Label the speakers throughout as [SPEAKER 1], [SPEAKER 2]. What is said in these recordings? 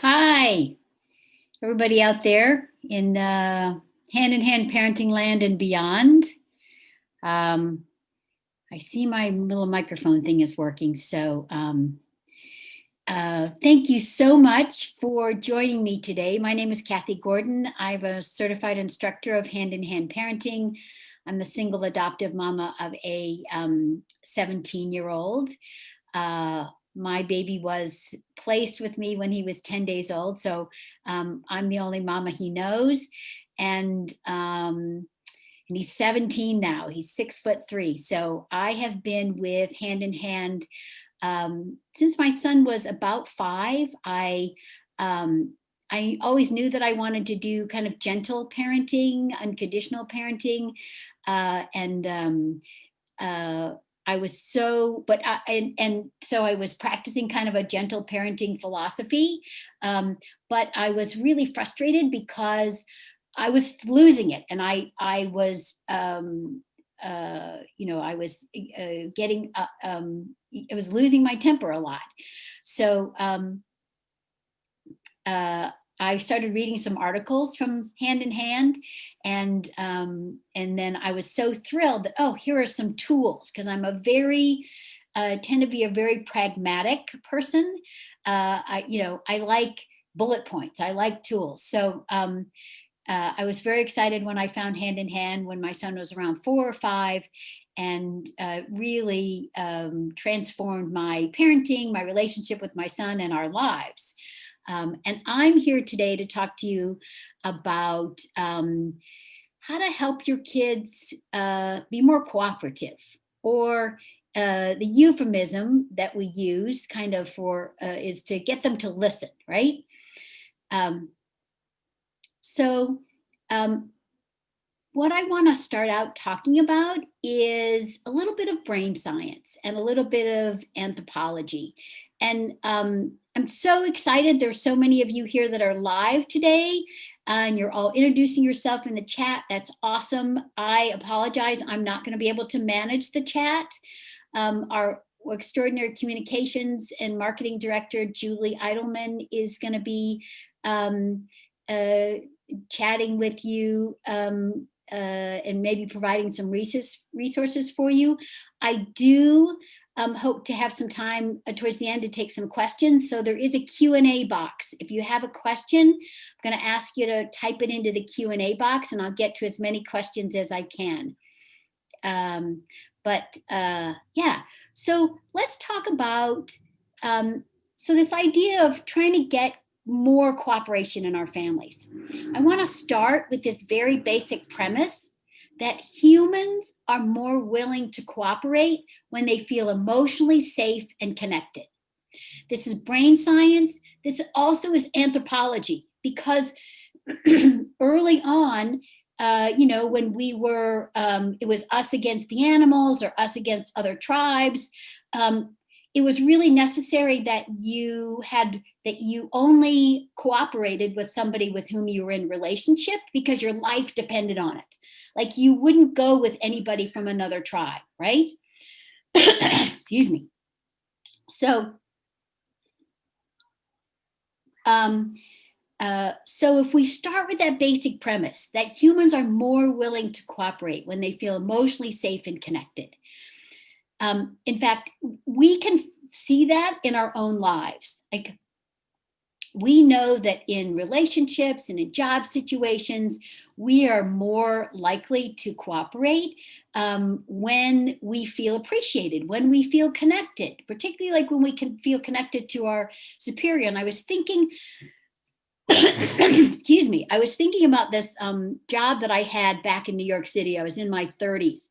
[SPEAKER 1] Hi, everybody out there in hand in hand parenting land and beyond. Um, I see my little microphone thing is working. Thank you so much for joining me today. My name is Kathy Gordon. I'm a certified instructor of hand in hand parenting. I'm the single adoptive mama of a 17-year-old. My baby was placed with me when he was 10 days old. So I'm the only mama he knows. And he's 17 now. He's 6'3". So I have been with Hand in Hand since my son was about 5. I always knew that I wanted to do kind of gentle parenting, unconditional parenting, and I was so, but and so I was practicing kind of a gentle parenting philosophy, but I was really frustrated because I was losing it, and I was I was getting I was losing my temper a lot. So uh, I started reading some articles from Hand in Hand, and then I was so thrilled that, oh, here are some tools, because I'm tend to be a very pragmatic person. I like bullet points. I like tools. So I was very excited when I found Hand in Hand when my son was around 4 or 5, and really transformed my parenting, my relationship with my son, and our lives. And I'm here today to talk to you about how to help your kids be more cooperative, or the euphemism that we use kind of for is to get them to listen, right? Um, so um, what I want to start out talking about is a little bit of brain science and a little bit of anthropology. And I'm so excited. There's so many of you here that are live today, and you're all introducing yourself in the chat. That's awesome. I apologize. I'm not going to be able to manage the chat. Our extraordinary communications and marketing director, Julie Eidelman, is going to be chatting with you and maybe providing some resources for you. I do hope to have some time towards the end to take some questions. So there is a Q&A box. If you have a question, I'm going to ask you to type it into the Q&A box, and I'll get to as many questions as I can. Yeah, so let's talk about so this idea of trying to get more cooperation in our families. I want to start with this very basic premise that humans are more willing to cooperate when they feel emotionally safe and connected. This is brain science. This also is anthropology, because early on, when we were, it was us against the animals or us against other tribes. It was really necessary that you only cooperated with somebody with whom you were in relationship, because your life depended on it. Like, you wouldn't go with anybody from another tribe, right? Excuse me. So, so if we start with that basic premise that humans are more willing to cooperate when they feel emotionally safe and connected. In fact, we can see that in our own lives. Like, we know that in relationships and in job situations, we are more likely to cooperate when we feel appreciated, when we feel connected, particularly like when we can feel connected to our superior. And I was thinking, excuse me, I was thinking about this job that I had back in New York City. I was in my 30s,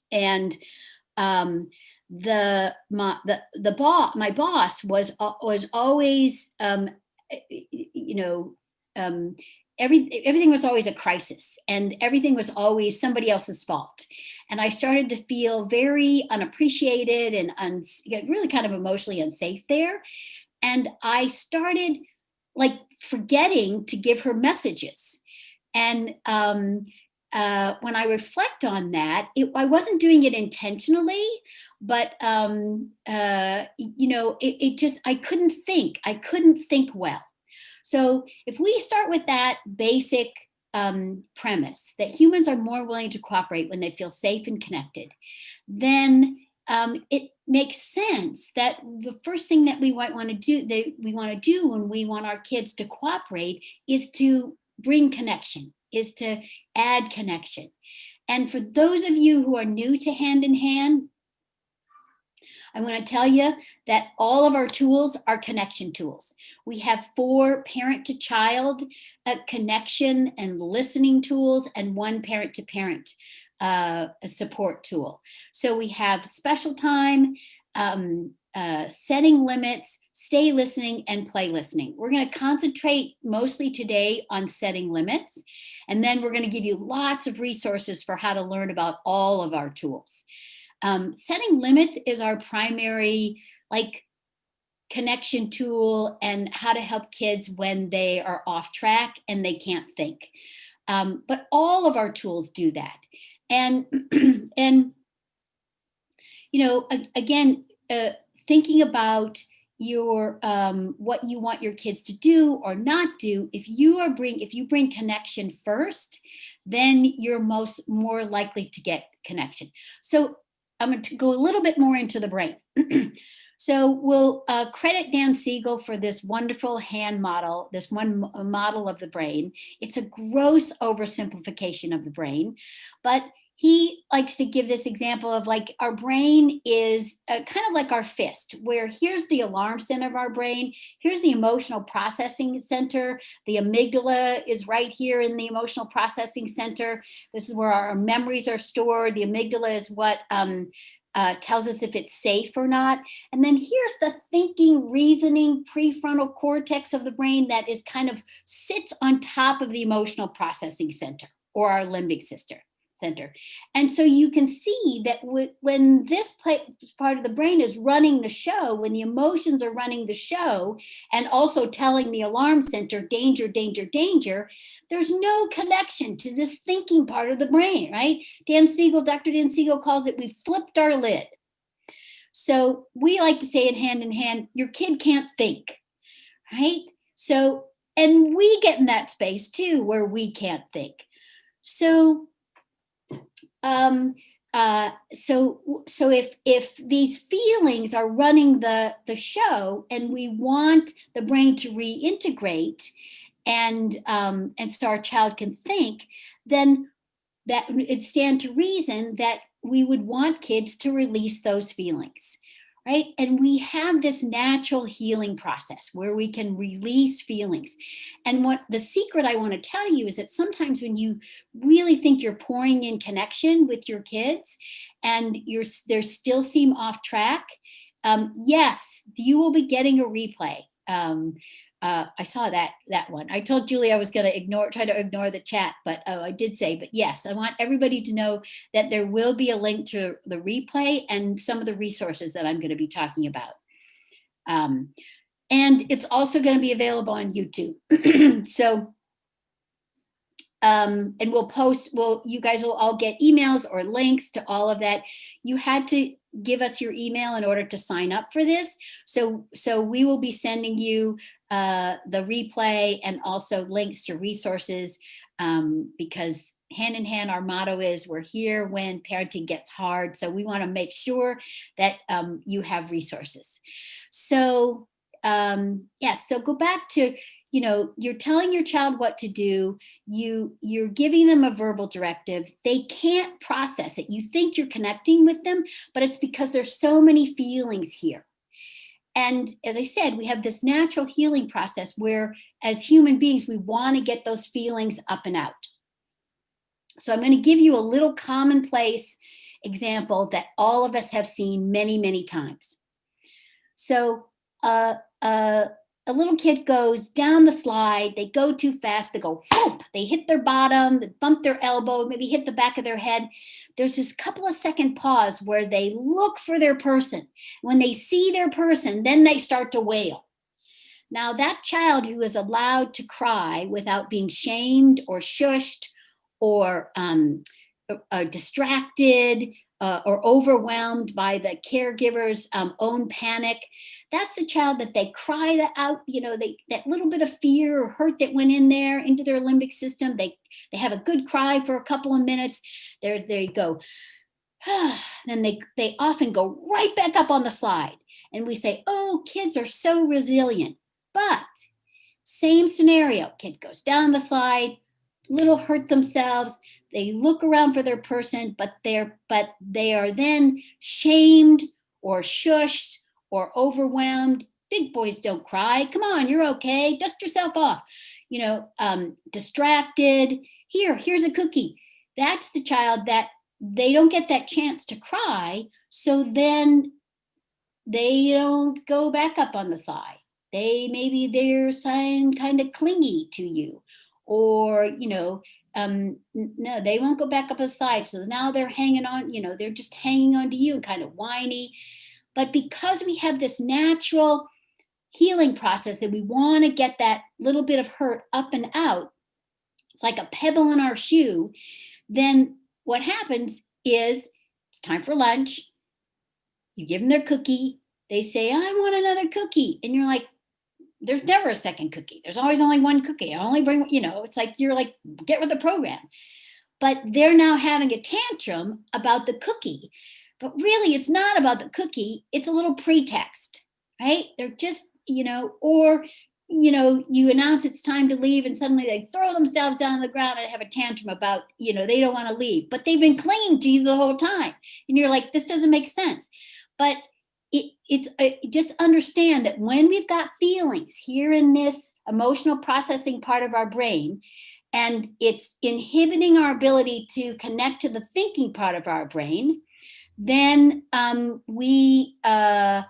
[SPEAKER 1] and my boss was always everything was always a crisis, and everything was always somebody else's fault. And I started to feel very unappreciated and really kind of emotionally unsafe there. And I started like forgetting to give her messages. And when I reflect on that, I wasn't doing it intentionally, but it just, I couldn't think. I couldn't think well. So if we start with that basic premise that humans are more willing to cooperate when they feel safe and connected, then it makes sense that the first thing that we might want to do, that we want to do when we want our kids to cooperate, is to bring connection, is to add connection. And for those of you who are new to Hand in Hand, I want to tell you that all of our tools are connection tools. We have 4 parent to child connection and listening tools, and 1 parent to parent support tool. So we have special time, setting limits, stay listening, and play listening. We're going to concentrate mostly today on setting limits, and then we're going to give you lots of resources for how to learn about all of our tools. Setting limits is our primary connection tool, and how to help kids when they are off track and they can't think. But all of our tools do that. And and again, thinking about your what you want your kids to do or not do. If you bring connection first, then you're more likely to get connection. So I'm going to go a little bit more into the brain. So we'll credit Dan Siegel for this wonderful hand model, this one model of the brain. It's a gross oversimplification of the brain, but he likes to give this example of our brain is kind of like our fist, where here's the alarm center of our brain, here's the emotional processing center, the amygdala is right here in the emotional processing center. This is where our memories are stored. The amygdala is what tells us if it's safe or not. And then here's the thinking, reasoning, prefrontal cortex of the brain that is kind of sits on top of the emotional processing center, or our limbic system. Center. And so you can see that when this part of the brain is running the show, when the emotions are running the show and also telling the alarm center, danger, danger, danger, there's no connection to this thinking part of the brain, right? Dr. Dan Siegel calls it, we flipped our lid. So we like to say in hand, your kid can't think, right? So, and we get in that space too, where we can't think. So if these feelings are running the show, and we want the brain to reintegrate, and so our child can think, then that it stand to reason that we would want kids to release those feelings. Right? And we have this natural healing process where we can release feelings. And what the secret I want to tell you is that sometimes when you really think you're pouring in connection with your kids and they still seem off track, yes, you will be getting a replay. I saw that one. I told Julie I was going to try to ignore the chat, but I did say, but yes, I want everybody to know that there will be a link to the replay and some of the resources that I'm going to be talking about. And it's also going to be available on YouTube. So, and we'll post, you guys will all get emails or links to all of that. You had to give us your email in order to sign up for this. So we will be sending you the replay and also links to resources, because Hand in Hand, our motto is we're here when parenting gets hard. So we want to make sure that you have resources. So so go back to, you're telling your child what to do. You're giving them a verbal directive. They can't process it. You think you're connecting with them, but it's because there's so many feelings here. And as I said, we have this natural healing process where, as human beings, we want to get those feelings up and out. So I'm going to give you a little commonplace example that all of us have seen many, many times. So a little kid goes down the slide, they go too fast, they go whoop, they hit their bottom, they bump their elbow, maybe hit the back of their head. There's this couple of second pause where they look for their person. When they see their person, then they start to wail. Now that child who is allowed to cry without being shamed or shushed or distracted, or overwhelmed by the caregiver's own panic. That's the child that they cry that out, that little bit of fear or hurt that went in there into their limbic system. They have a good cry for a couple of minutes. There you go. Then they often go right back up on the slide. And we say, oh, kids are so resilient. But same scenario, kid goes down the slide, little hurt themselves. They look around for their person, but they are then shamed or shushed or overwhelmed. Big boys don't cry. Come on, you're okay. Dust yourself off. Distracted. Here's a cookie. That's the child that they don't get that chance to cry. So then they don't go back up on the side. Maybe they're kind of clingy to you, or no, they won't go back up a side. So now they're hanging on, they're just hanging on to you and kind of whiny. But because we have this natural healing process that we want to get that little bit of hurt up and out, it's like a pebble in our shoe. Then what happens is it's time for lunch. You give them their cookie. They say, I want another cookie. And you're like, there's never a second cookie. There's always only one cookie. I only bring, it's like, you're like, get with the program. But they're now having a tantrum about the cookie. But really, it's not about the cookie. It's a little pretext, right? They're just, or, you announce it's time to leave and suddenly they throw themselves down on the ground and have a tantrum about, they don't want to leave. But they've been clinging to you the whole time. And you're like, this doesn't make sense. But it's just understand that when we've got feelings here in this emotional processing part of our brain, and it's inhibiting our ability to connect to the thinking part of our brain, then we want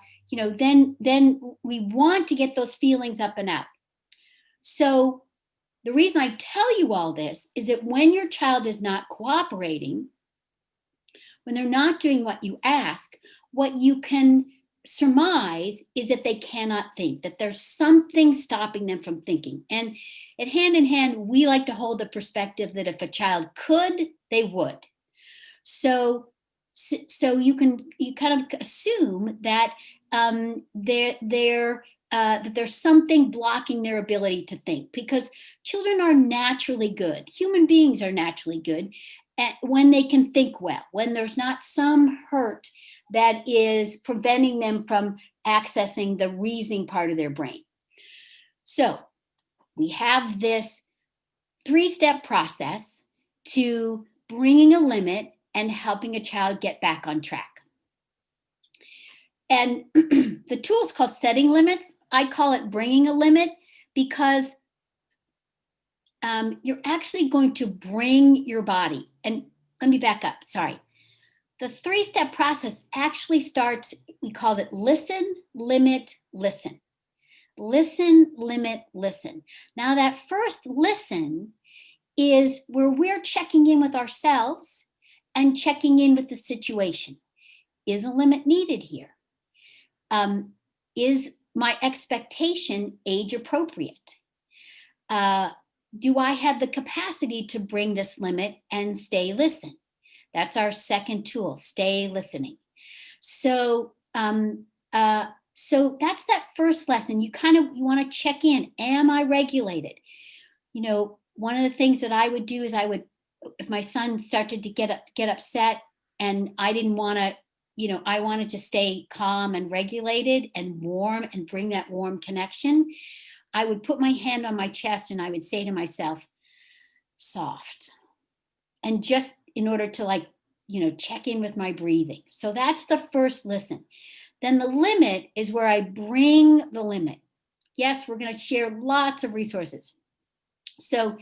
[SPEAKER 1] to get those feelings up and out. So the reason I tell you all this is that when your child is not cooperating, when they're not doing what you ask, what you can surmise is that they cannot think, that there's something stopping them from thinking. And at Hand in Hand, we like to hold the perspective that if a child could, they would. So you kind of assume that that there's something blocking their ability to think, because children are naturally good. Human beings are naturally good when they can think well, when there's not some hurt that is preventing them from accessing the reasoning part of their brain. So we have this 3-step process to bringing a limit and helping a child get back on track. And the tool is called setting limits. I call it bringing a limit, because you're actually going to bring your body. And let me back up, sorry. The 3-step process actually starts, we call it listen, limit, listen. Listen, limit, listen. Now that first listen is where we're checking in with ourselves and checking in with the situation. Is a limit needed here? Is my expectation age appropriate? Do I have the capacity to bring this limit and stay listen? That's our second tool, stay listening. So, so that's that first lesson. You want to check in. Am I regulated? One of the things that I would do is if my son started to get upset and I didn't want to, I wanted to stay calm and regulated and warm and bring that warm connection, I would put my hand on my chest and I would say to myself, soft. And just in order to check in with my breathing. So that's the first listen. Then the limit is where I bring the limit. Yes, we're going to share lots of resources. So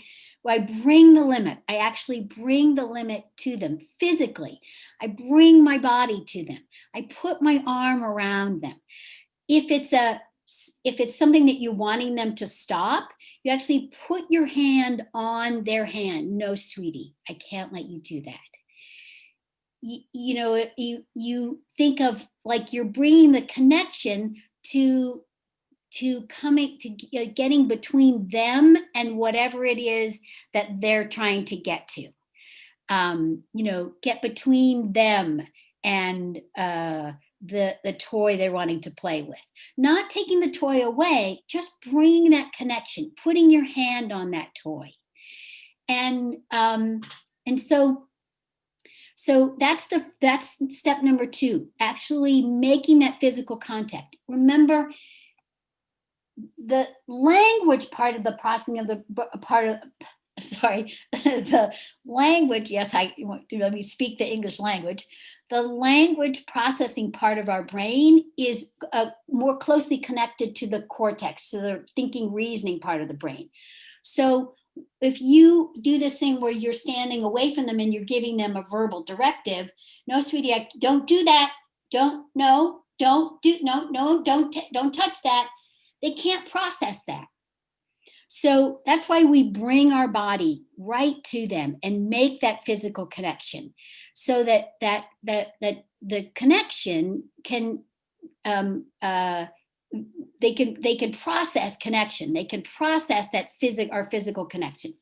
[SPEAKER 1] I bring the limit. I actually bring the limit to them physically. I bring my body to them. I put my arm around them. If it's something that you're wanting them to stop, you actually put your hand on their hand. No, sweetie, I can't let you do that. You think of like you're bringing the connection to coming to getting between them and whatever it is that they're trying to get to. get between them and the toy they're wanting to play with. Not taking the toy away, just bringing that connection, putting your hand on that toy. And so that's step number 2, actually making that physical contact. Remember, the language part of the processing of the part of the language, yes, let me speak the English language. The language processing part of our brain is more closely connected to the cortex, to the thinking, reasoning part of the brain. So if you do this thing where you're standing away from them and you're giving them a verbal directive, no, sweetie, don't do that. Don't touch that. They can't process that. So that's why we bring our body right to them and make that physical connection, so that the connection can they can process connection. They can process that our physical connection.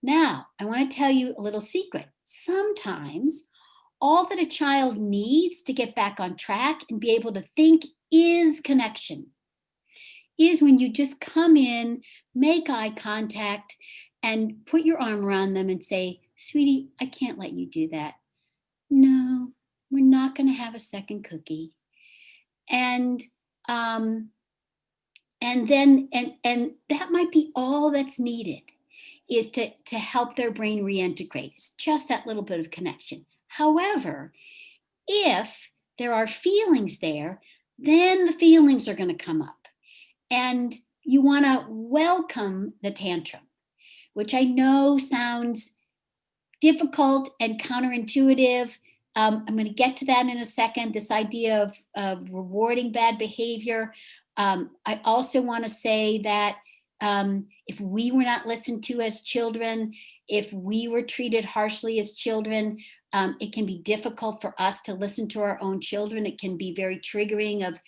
[SPEAKER 1] Now, I want to tell you a little secret. Sometimes all that a child needs to get back on track and be able to think is connection. Is when you just come in, make eye contact, and put your arm around them and say, sweetie, I can't let you do that. No, we're not going to have a second cookie. And then that might be all that's needed, is to help their brain reintegrate. It's just that little bit of connection. However, if there are feelings there, then the feelings are going to come up. And you want to welcome the tantrum, which I know sounds difficult and counterintuitive. I'm going to get to that in a second, this idea of rewarding bad behavior. I also want to say that if we were not listened to as children, if we were treated harshly as children, it can be difficult for us to listen to our own children. It can be very triggering of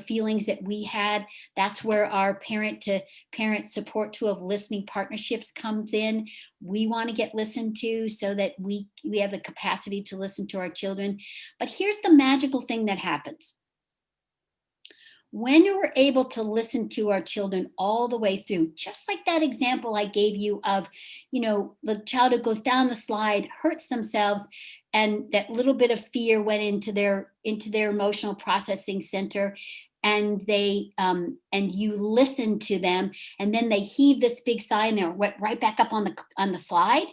[SPEAKER 1] feelings that we had. That's where our parent to parent support tool of listening partnerships comes in. We want to get listened to so that we have the capacity to listen to our children. But here's the magical thing that happens. When you're able to listen to our children all the way through, just like that example I gave you of, the child who goes down the slide, hurts themselves, and that little bit of fear went into their emotional processing center, and you listen to them, and then they heave this big sigh and they're right back up on the slide.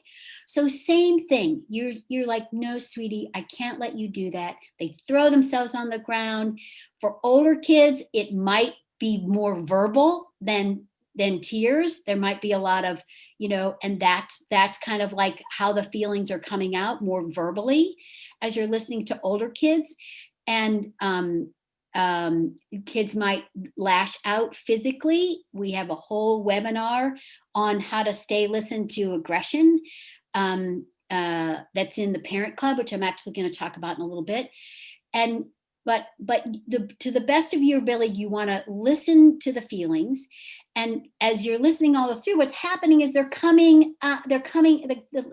[SPEAKER 1] So same thing. You're like, no, sweetie, I can't let you do that. They throw themselves on the ground. For older kids, it might be more verbal than tears. There might be a lot of, and that's kind of like how the feelings are coming out more verbally as you're listening to older kids. And kids might lash out physically. We have a whole webinar on how to stay listened to aggression. That's in the Parent Club, which I'm actually going to talk about in a little bit. But to the best of your ability, you want to listen to the feelings. And as you're listening all the way through, what's happening is the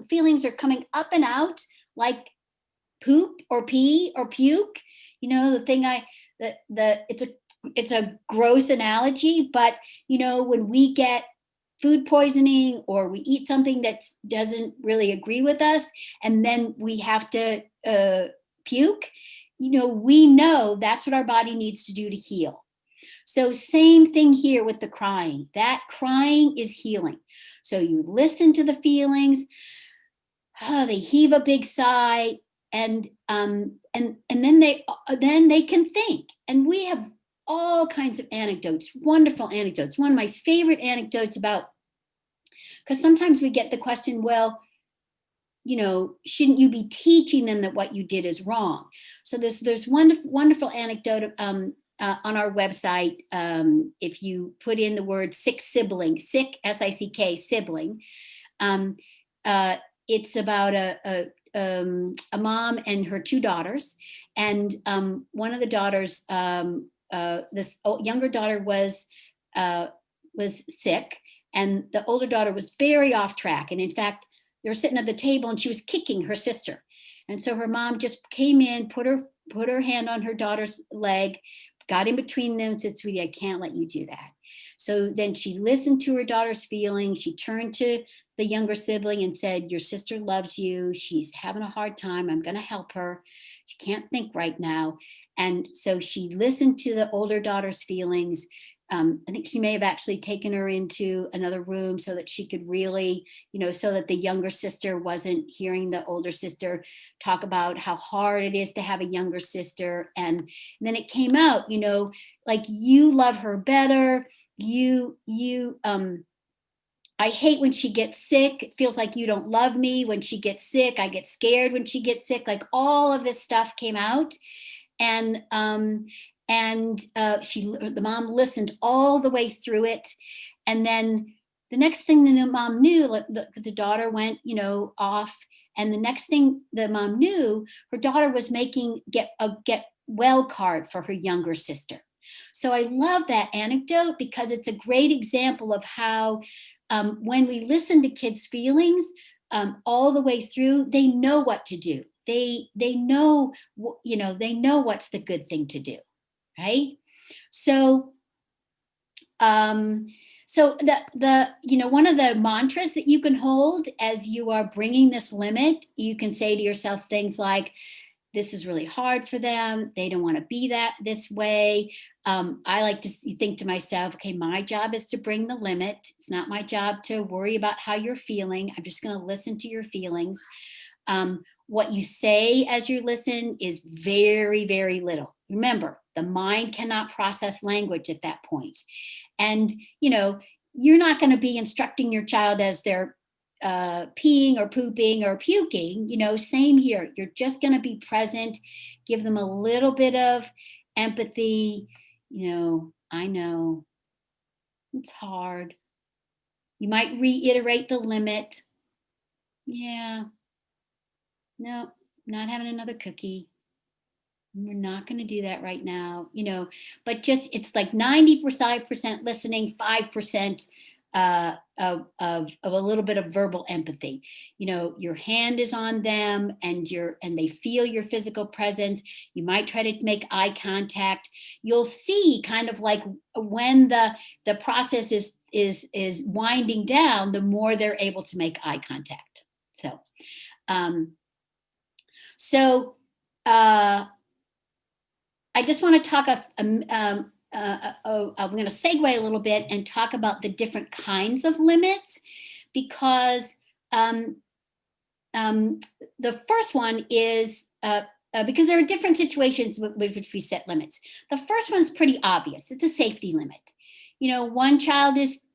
[SPEAKER 1] feelings are coming up and out like poop or pee or puke. It's a gross analogy, but when we get food poisoning or we eat something that doesn't really agree with us, and then we have to puke, we know that's what our body needs to do to heal. So same thing here with the crying. That crying is healing. So you listen to the feelings. They heave a big sigh, and then they can think. And we have all kinds of anecdotes, wonderful anecdotes. One of my favorite anecdotes because sometimes we get the question, well, shouldn't you be teaching them that what you did is wrong? So there's wonderful anecdote on our website. If you put in the word sick sibling, sick, S-I-C-K, sibling, it's about a mom and her 2 daughters. And one of the daughters, this younger daughter was sick, and the older daughter was very off track. And in fact, they were sitting at the table and she was kicking her sister. And so her mom just came in, put her hand on her daughter's leg, got in between them and said, sweetie, I can't let you do that. So then she listened to her daughter's feelings. She turned to the younger sibling and said, your sister loves you. She's having a hard time. I'm going to help her. She can't think right now. And so she listened to the older daughter's feelings. I think she may have actually taken her into another room so that she could really, so that the younger sister wasn't hearing the older sister talk about how hard it is to have a younger sister. And then it came out, like, you love her better. I hate when she gets sick. It feels like you don't love me when she gets sick. I get scared when she gets sick. Like, all of this stuff came out. And the mom listened all the way through it. And then the next thing the mom knew, the daughter went, off. And the next thing the mom knew, her daughter was making get well card for her younger sister. So I love that anecdote because it's a great example of how when we listen to kids' feelings all the way through, they know what to do. They know, they know what's the good thing to do, right? So, one of the mantras that you can hold as you are bringing this limit, you can say to yourself things like, this is really hard for them. They don't want to be this way. I like to think to myself, okay, my job is to bring the limit. It's not my job to worry about how you're feeling. I'm just going to listen to your feelings. What you say as you listen is very, very little. Remember, the mind cannot process language at that point. And, you're not going to be instructing your child as they're peeing or pooping or puking, same here. You're just going to be present, give them a little bit of empathy. I know it's hard. You might reiterate the limit. Yeah. No, not having another cookie. We're not going to do that right now, but just, it's like 95% listening, 5% of a little bit of verbal empathy. Your hand is on them and they feel your physical presence. You might try to make eye contact. You'll see kind of like when the process is winding down, the more they're able to make eye contact. I just want to talk, I'm going to segue a little bit and talk about the different kinds of limits, because the first one is, because there are different situations with which we set limits. The first one's pretty obvious. It's a safety limit. A child is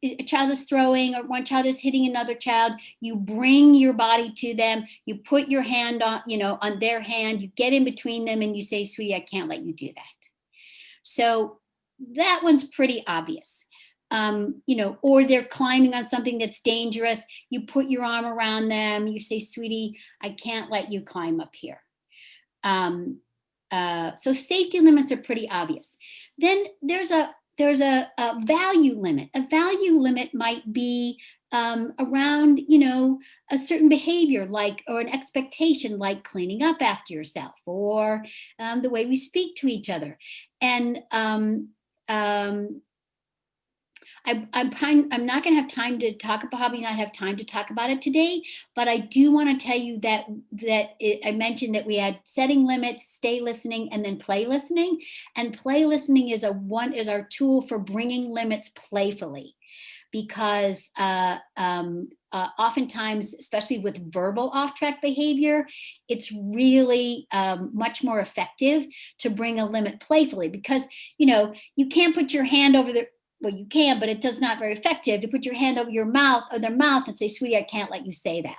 [SPEAKER 1] throwing, or one child is hitting another child. You bring your body to them. You put your hand on their hand. You get in between them and you say, sweetie, I can't let you do that. So that one's pretty obvious. Or they're climbing on something that's dangerous. You put your arm around them. You say, sweetie, I can't let you climb up here. So safety limits are pretty obvious. Then there's a value limit. A value limit might be around, a certain behavior, or an expectation, like cleaning up after yourself, or the way we speak to each other. And I'm not going to have time to probably not have time to talk about it today, but I do want to tell you that I mentioned that we had setting limits, stay listening, and then play listening. And play listening is our tool for bringing limits playfully, because oftentimes, especially with verbal off-track behavior, it's really much more effective to bring a limit playfully, because you can't put your hand over well, you can, but it does not very effective to put your hand over their mouth and say, sweetie, I can't let you say that.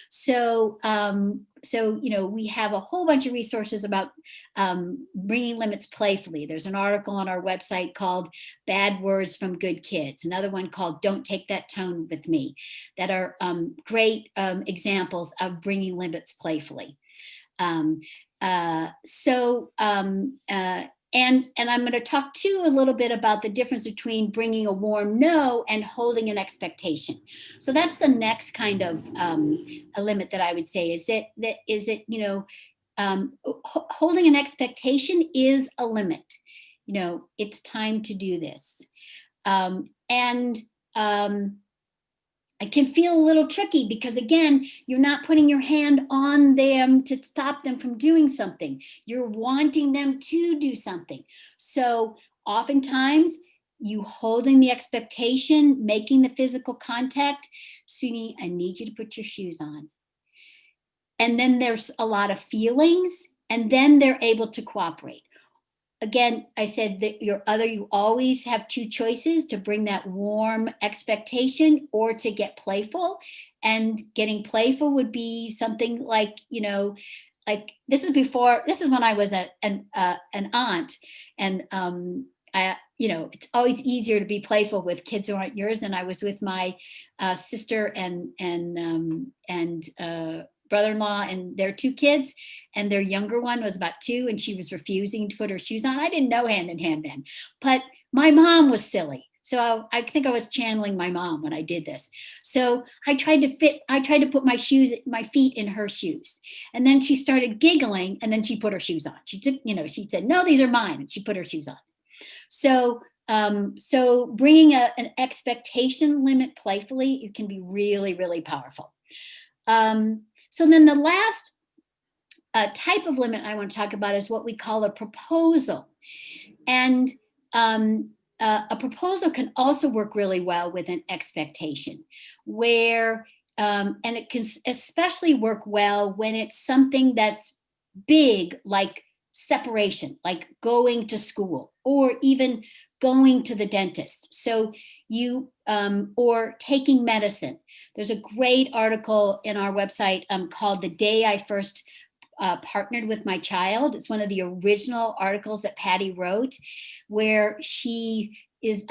[SPEAKER 1] So, we have a whole bunch of resources about bringing limits playfully. There's an article on our website called Bad Words from Good Kids, another one called Don't Take That Tone with Me, that are great examples of bringing limits playfully. And I'm going to talk too a little bit about the difference between bringing a warm no and holding an expectation. So that's the next kind of a limit that I would say is that holding an expectation is a limit. It's time to do this. And it can feel a little tricky because, again, you're not putting your hand on them to stop them from doing something. You're wanting them to do something. So oftentimes, you holding the expectation, making the physical contact, sweetie, I need you to put your shoes on. And then there's a lot of feelings, and then they're able to cooperate. Again, I said that you always have two choices: to bring that warm expectation or to get playful. And getting playful would be something like, this is when I was an aunt. And it's always easier to be playful with kids who aren't yours. And I was with my sister and brother-in-law and their two kids, and their younger one was about 2, and she was refusing to put her shoes on. I didn't know hand in hand then, but my mom was silly. So I think I was channeling my mom when I did this. So I tried to put my feet in her shoes. And then she started giggling, and then she put her shoes on. She said, no, these are mine. And she put her shoes on. So bringing an expectation limit playfully, it can be really, really powerful. So then the last type of limit I want to talk about is what we call a proposal. And a proposal can also work really well with an expectation, and it can especially work well when it's something that's big, like separation, like going to school, or even going to the dentist. So or taking medicine. There's a great article in our website called "The Day I First Partnered with My Child." It's one of the original articles that Patty wrote, where she is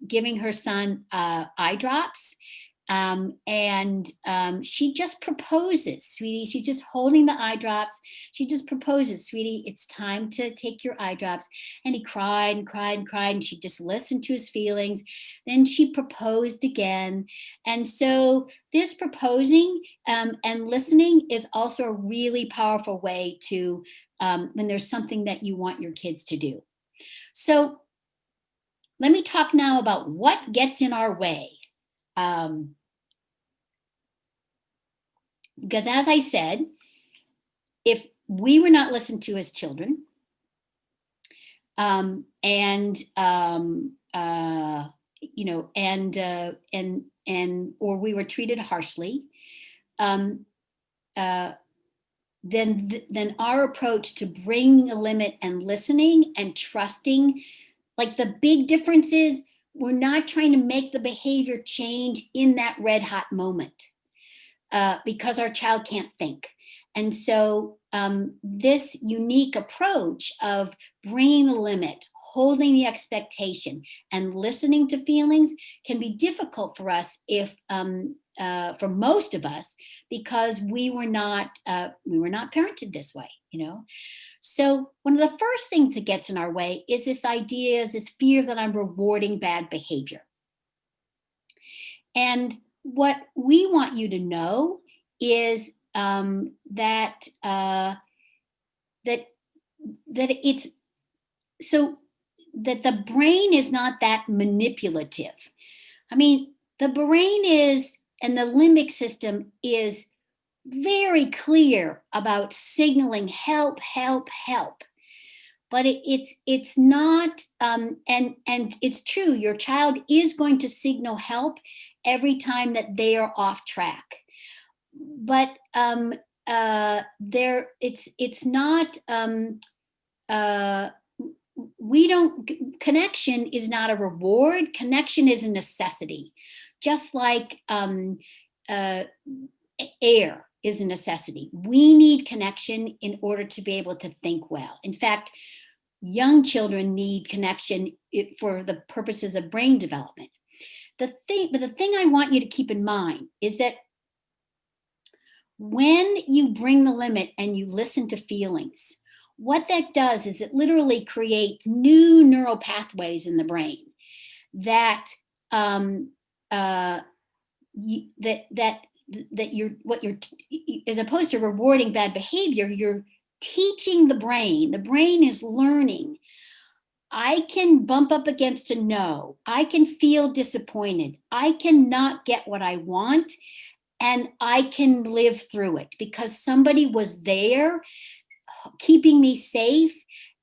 [SPEAKER 1] giving her son eye drops. And she just proposes, sweetie. She's just holding the eye drops. She just proposes, sweetie, it's time to take your eye drops. And he cried and cried and cried, and she just listened to his feelings. Then she proposed again. And so this proposing and listening is also a really powerful way to, when there's something that you want your kids to do. So let me talk now about what gets in our way. Because as I said, if we were not listened to as children, or we were treated harshly, then our approach to bringing a limit and listening and trusting, like the big difference is we're not trying to make the behavior change in that red hot moment. Because our child can't think. And so this unique approach of bringing the limit, holding the expectation, and listening to feelings can be difficult for us for most of us, because we were not parented this way, So one of the first things that gets in our way is this fear that I'm rewarding bad behavior. And what we want you to know is that it's so that the brain is not that manipulative. I mean, the brain and the limbic system is very clear about signaling help, help, help. But it's not, and it's true, your child is going to signal help every time that they are off track. But it's not, connection is not a reward. Connection is a necessity. Just like air is a necessity. We need connection in order to be able to think well. In fact, young children need connection for the purposes of brain development. But the thing I want you to keep in mind is that when you bring the limit and you listen to feelings, what that does is it literally creates new neural pathways in the brain that um, uh, that you're as opposed to rewarding bad behavior, you're teaching the brain is learning. I can bump up against a no. I can feel disappointed. I cannot get what I want, and I can live through it because somebody was there keeping me safe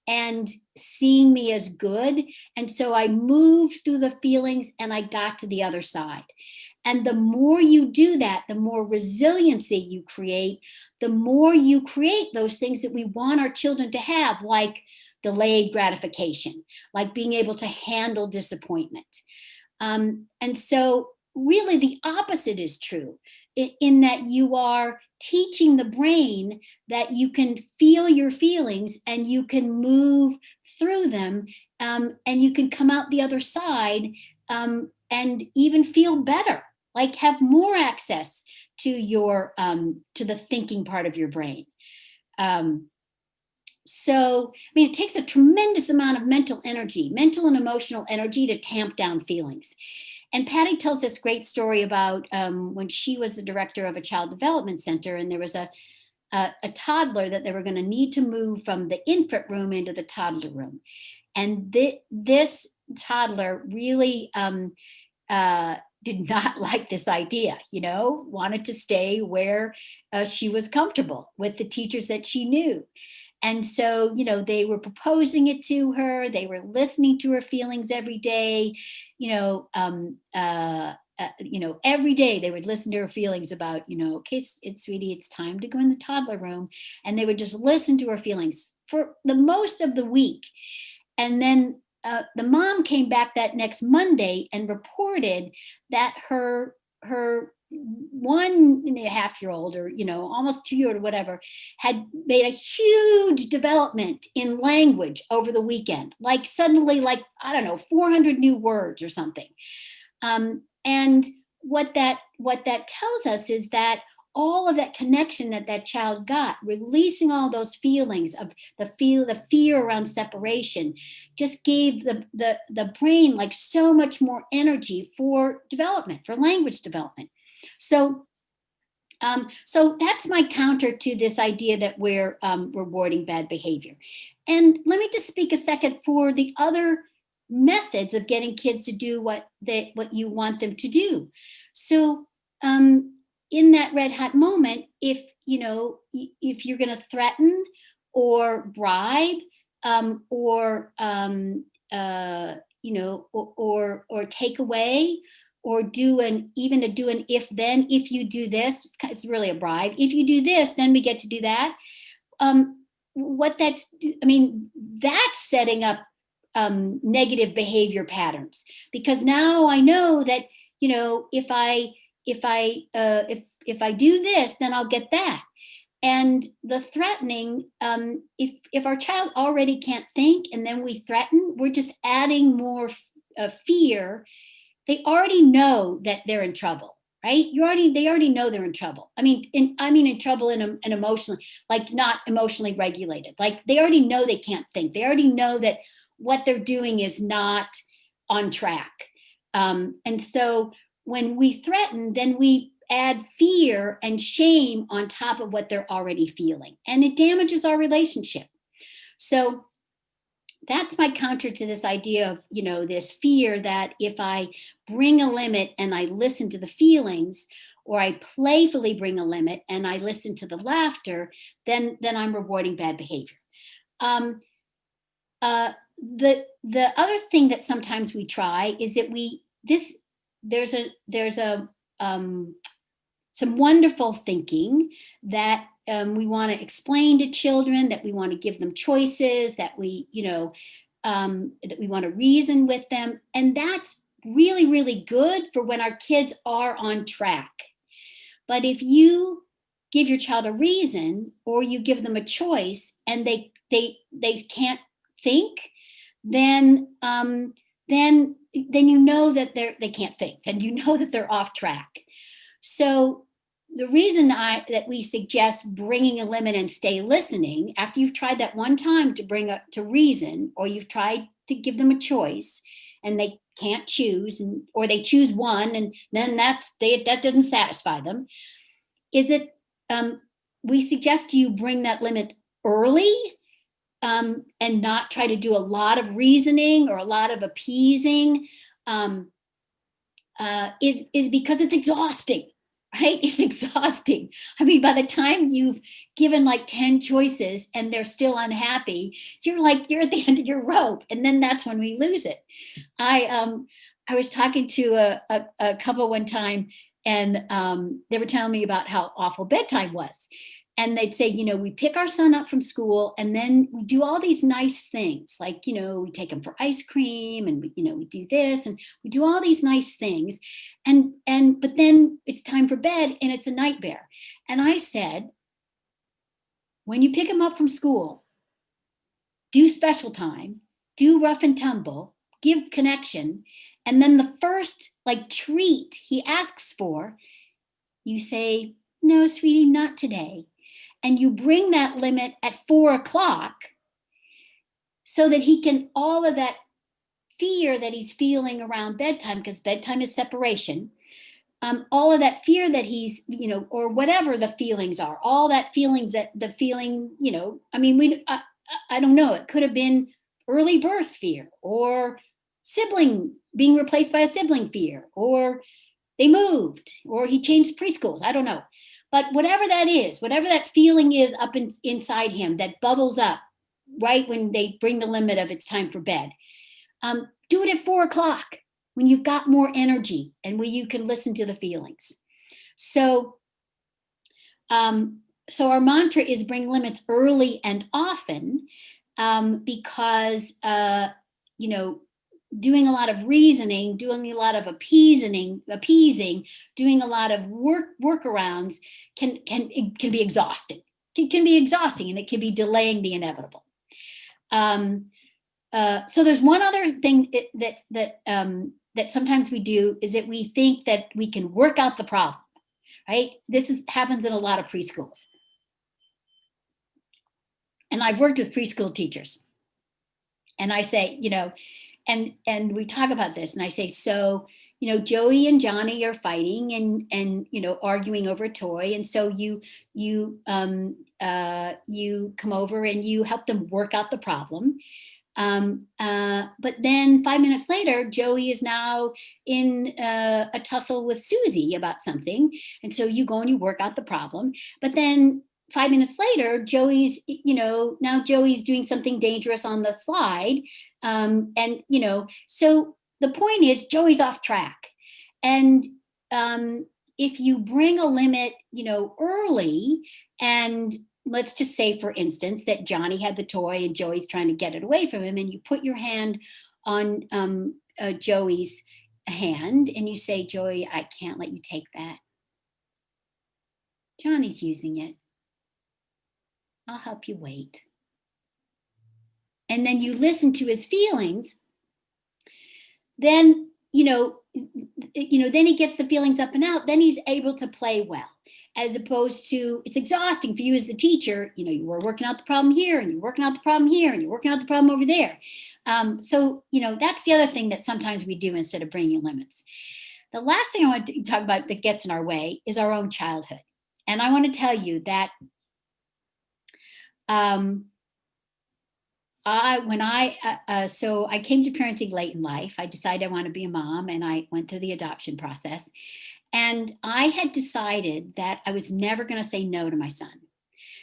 [SPEAKER 1] and seeing me as good. And so I moved through the feelings and I got to the other side. And the more you do that, the more resiliency you create, the more you create those things that we want our children to have, like delayed gratification, like being able to handle disappointment. And so, really, the opposite is true in that you are teaching the brain that you can feel your feelings and you can move through them, and you can come out the other side, and even feel better, like have more access to the thinking part of your brain. Um, so, I mean, it takes a tremendous amount of mental and emotional energy to tamp down feelings. And Patty tells this great story about when she was the director of a child development center, and there was a toddler that they were going to need to move from the infant room into the toddler room. And this toddler really did not like this idea, wanted to stay where she was comfortable with the teachers that she knew. And so, they were proposing it to her. They were listening to her feelings every day. Every day they would listen to her feelings about, okay, it's sweetie, it's time to go in the toddler room. And they would just listen to her feelings for the most of the week. And then the mom came back that next Monday and reported that her 1.5-year-old, or almost 2-year-old, or whatever, had made a huge development in language over the weekend, like suddenly, like, I don't know, 400 new words or something. And what that tells us is that all of that connection that child got, releasing all those feelings of the fear around separation, just gave the brain like so much more energy for development, for language development. So that's my counter to this idea that we're rewarding bad behavior. And let me just speak a second for the other methods of getting kids to do what you want them to do. So in that red hot moment, if you're going to threaten or bribe, or take away, or do an if then, if you do this, it's really a bribe. If you do this, then we get to do that. That's setting up negative behavior patterns, because now I know that if I do this, then I'll get that. And the threatening, if our child already can't think and then we threaten, we're just adding more fear. They already know that they're in trouble, right? They already know they're in trouble. I mean in trouble and emotionally, like not emotionally regulated. Like they already know they can't think. They already know that what they're doing is not on track. And so when we threaten, then we add fear and shame on top of what they're already feeling, and it damages our relationship. So that's my counter to this idea of this fear that if I bring a limit and I listen to the feelings, or I playfully bring a limit and I listen to the laughter, then I'm rewarding bad behavior. The other thing that sometimes we try is that there's some wonderful thinking that we want to explain to children, that we want to give them choices, that we want to reason with them. And that's really, really good for when our kids are on track. But if you give your child a reason, or you give them a choice, and they can't think, then you know that they can't think, and you know that they're off track. So the reason that we suggest bringing a limit and stay listening after you've tried that one time to bring up to reason, or you've tried to give them a choice and they can't choose, or they choose one and then that doesn't satisfy them, is that we suggest you bring that limit early, and not try to do a lot of reasoning or a lot of appeasing, is because it's exhausting, right? It's exhausting. I mean, by the time you've given like 10 choices and they're still unhappy, you're at the end of your rope. And then that's when we lose it. I was talking to a couple one time, and they were telling me about how awful bedtime was. And they'd say, we pick our son up from school and then we do all these nice things, like, we take him for ice cream, and we do this and we do all these nice things. But then it's time for bed and it's a nightmare. And I said, when you pick him up from school, do special time, do rough and tumble, give connection. And then the first like treat he asks for, you say, no, sweetie, not today. And you bring that limit at 4:00 so that he can, all of that fear that he's feeling around bedtime, because bedtime is separation, all of that fear that he's, or whatever the feelings are, all that feelings, that the feeling, I mean, I don't know, it could have been early birth fear, or sibling being replaced by a sibling fear, or they moved, or he changed preschools. I don't know. But whatever that is, whatever that feeling is up inside him that bubbles up right when they bring the limit of it's time for bed, do it at 4:00 when you've got more energy and when you can listen to the feelings. So, so our mantra is bring limits early and often, because, doing a lot of reasoning, doing a lot of appeasing, doing a lot of workarounds can be exhausting. Can be exhausting, and it can be delaying the inevitable. So there's one other thing that sometimes we do, is that we think that we can work out the problem, right? This happens in a lot of preschools. And I've worked with preschool teachers. And I say, and we talk about this, and I say, so, Joey and Johnny are fighting and arguing over a toy. And so you come over and you help them work out the problem. But then 5 minutes later, Joey is now in a tussle with Susie about something. And so you go and you work out the problem. But then 5 minutes later, Joey's doing something dangerous on the slide. So the point is, Joey's off track. And if you bring a limit, early, and let's just say, for instance, that Johnny had the toy and Joey's trying to get it away from him, and you put your hand on Joey's hand and you say, Joey, I can't let you take that. Johnny's using it. I'll help you wait. And then you listen to his feelings. Then, then he gets the feelings up and out. Then he's able to play well. As opposed to, it's exhausting for you as the teacher. You were working out the problem here, and you're working out the problem here, and you're working out the problem over there. So, that's the other thing that sometimes we do instead of bringing limits. The last thing I want to talk about that gets in our way is our own childhood. And I want to tell you that so I came to parenting late in life. I decided I want to be a mom, and I went through the adoption process. And I had decided that I was never going to say no to my son,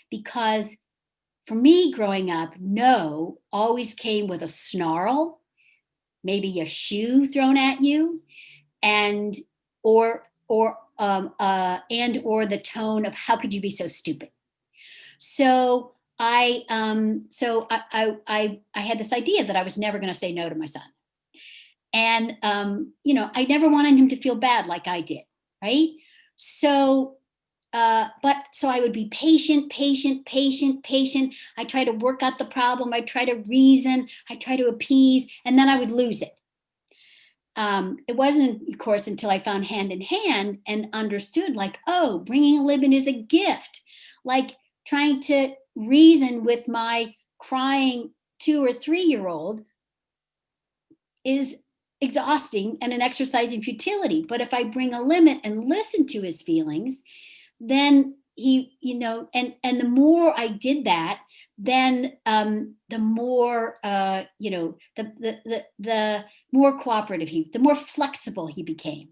[SPEAKER 1] because for me growing up, no always came with a snarl, maybe a shoe thrown at you, and or the tone of, how could you be so stupid? So I had this idea that I was never going to say no to my son. And, I never wanted him to feel bad like I did. Right. So, so I would be patient. I try to work out the problem. I try to reason. I try to appease, and then I would lose it. it wasn't, of course, until I found Hand in Hand and understood, like, oh, bringing a limit is a gift. Like trying to reason with my crying 2 or 3 year old is exhausting and an exercise in futility. But if I bring a limit and listen to his feelings, then he, and the more I did that, then the more, the more cooperative the more flexible he became.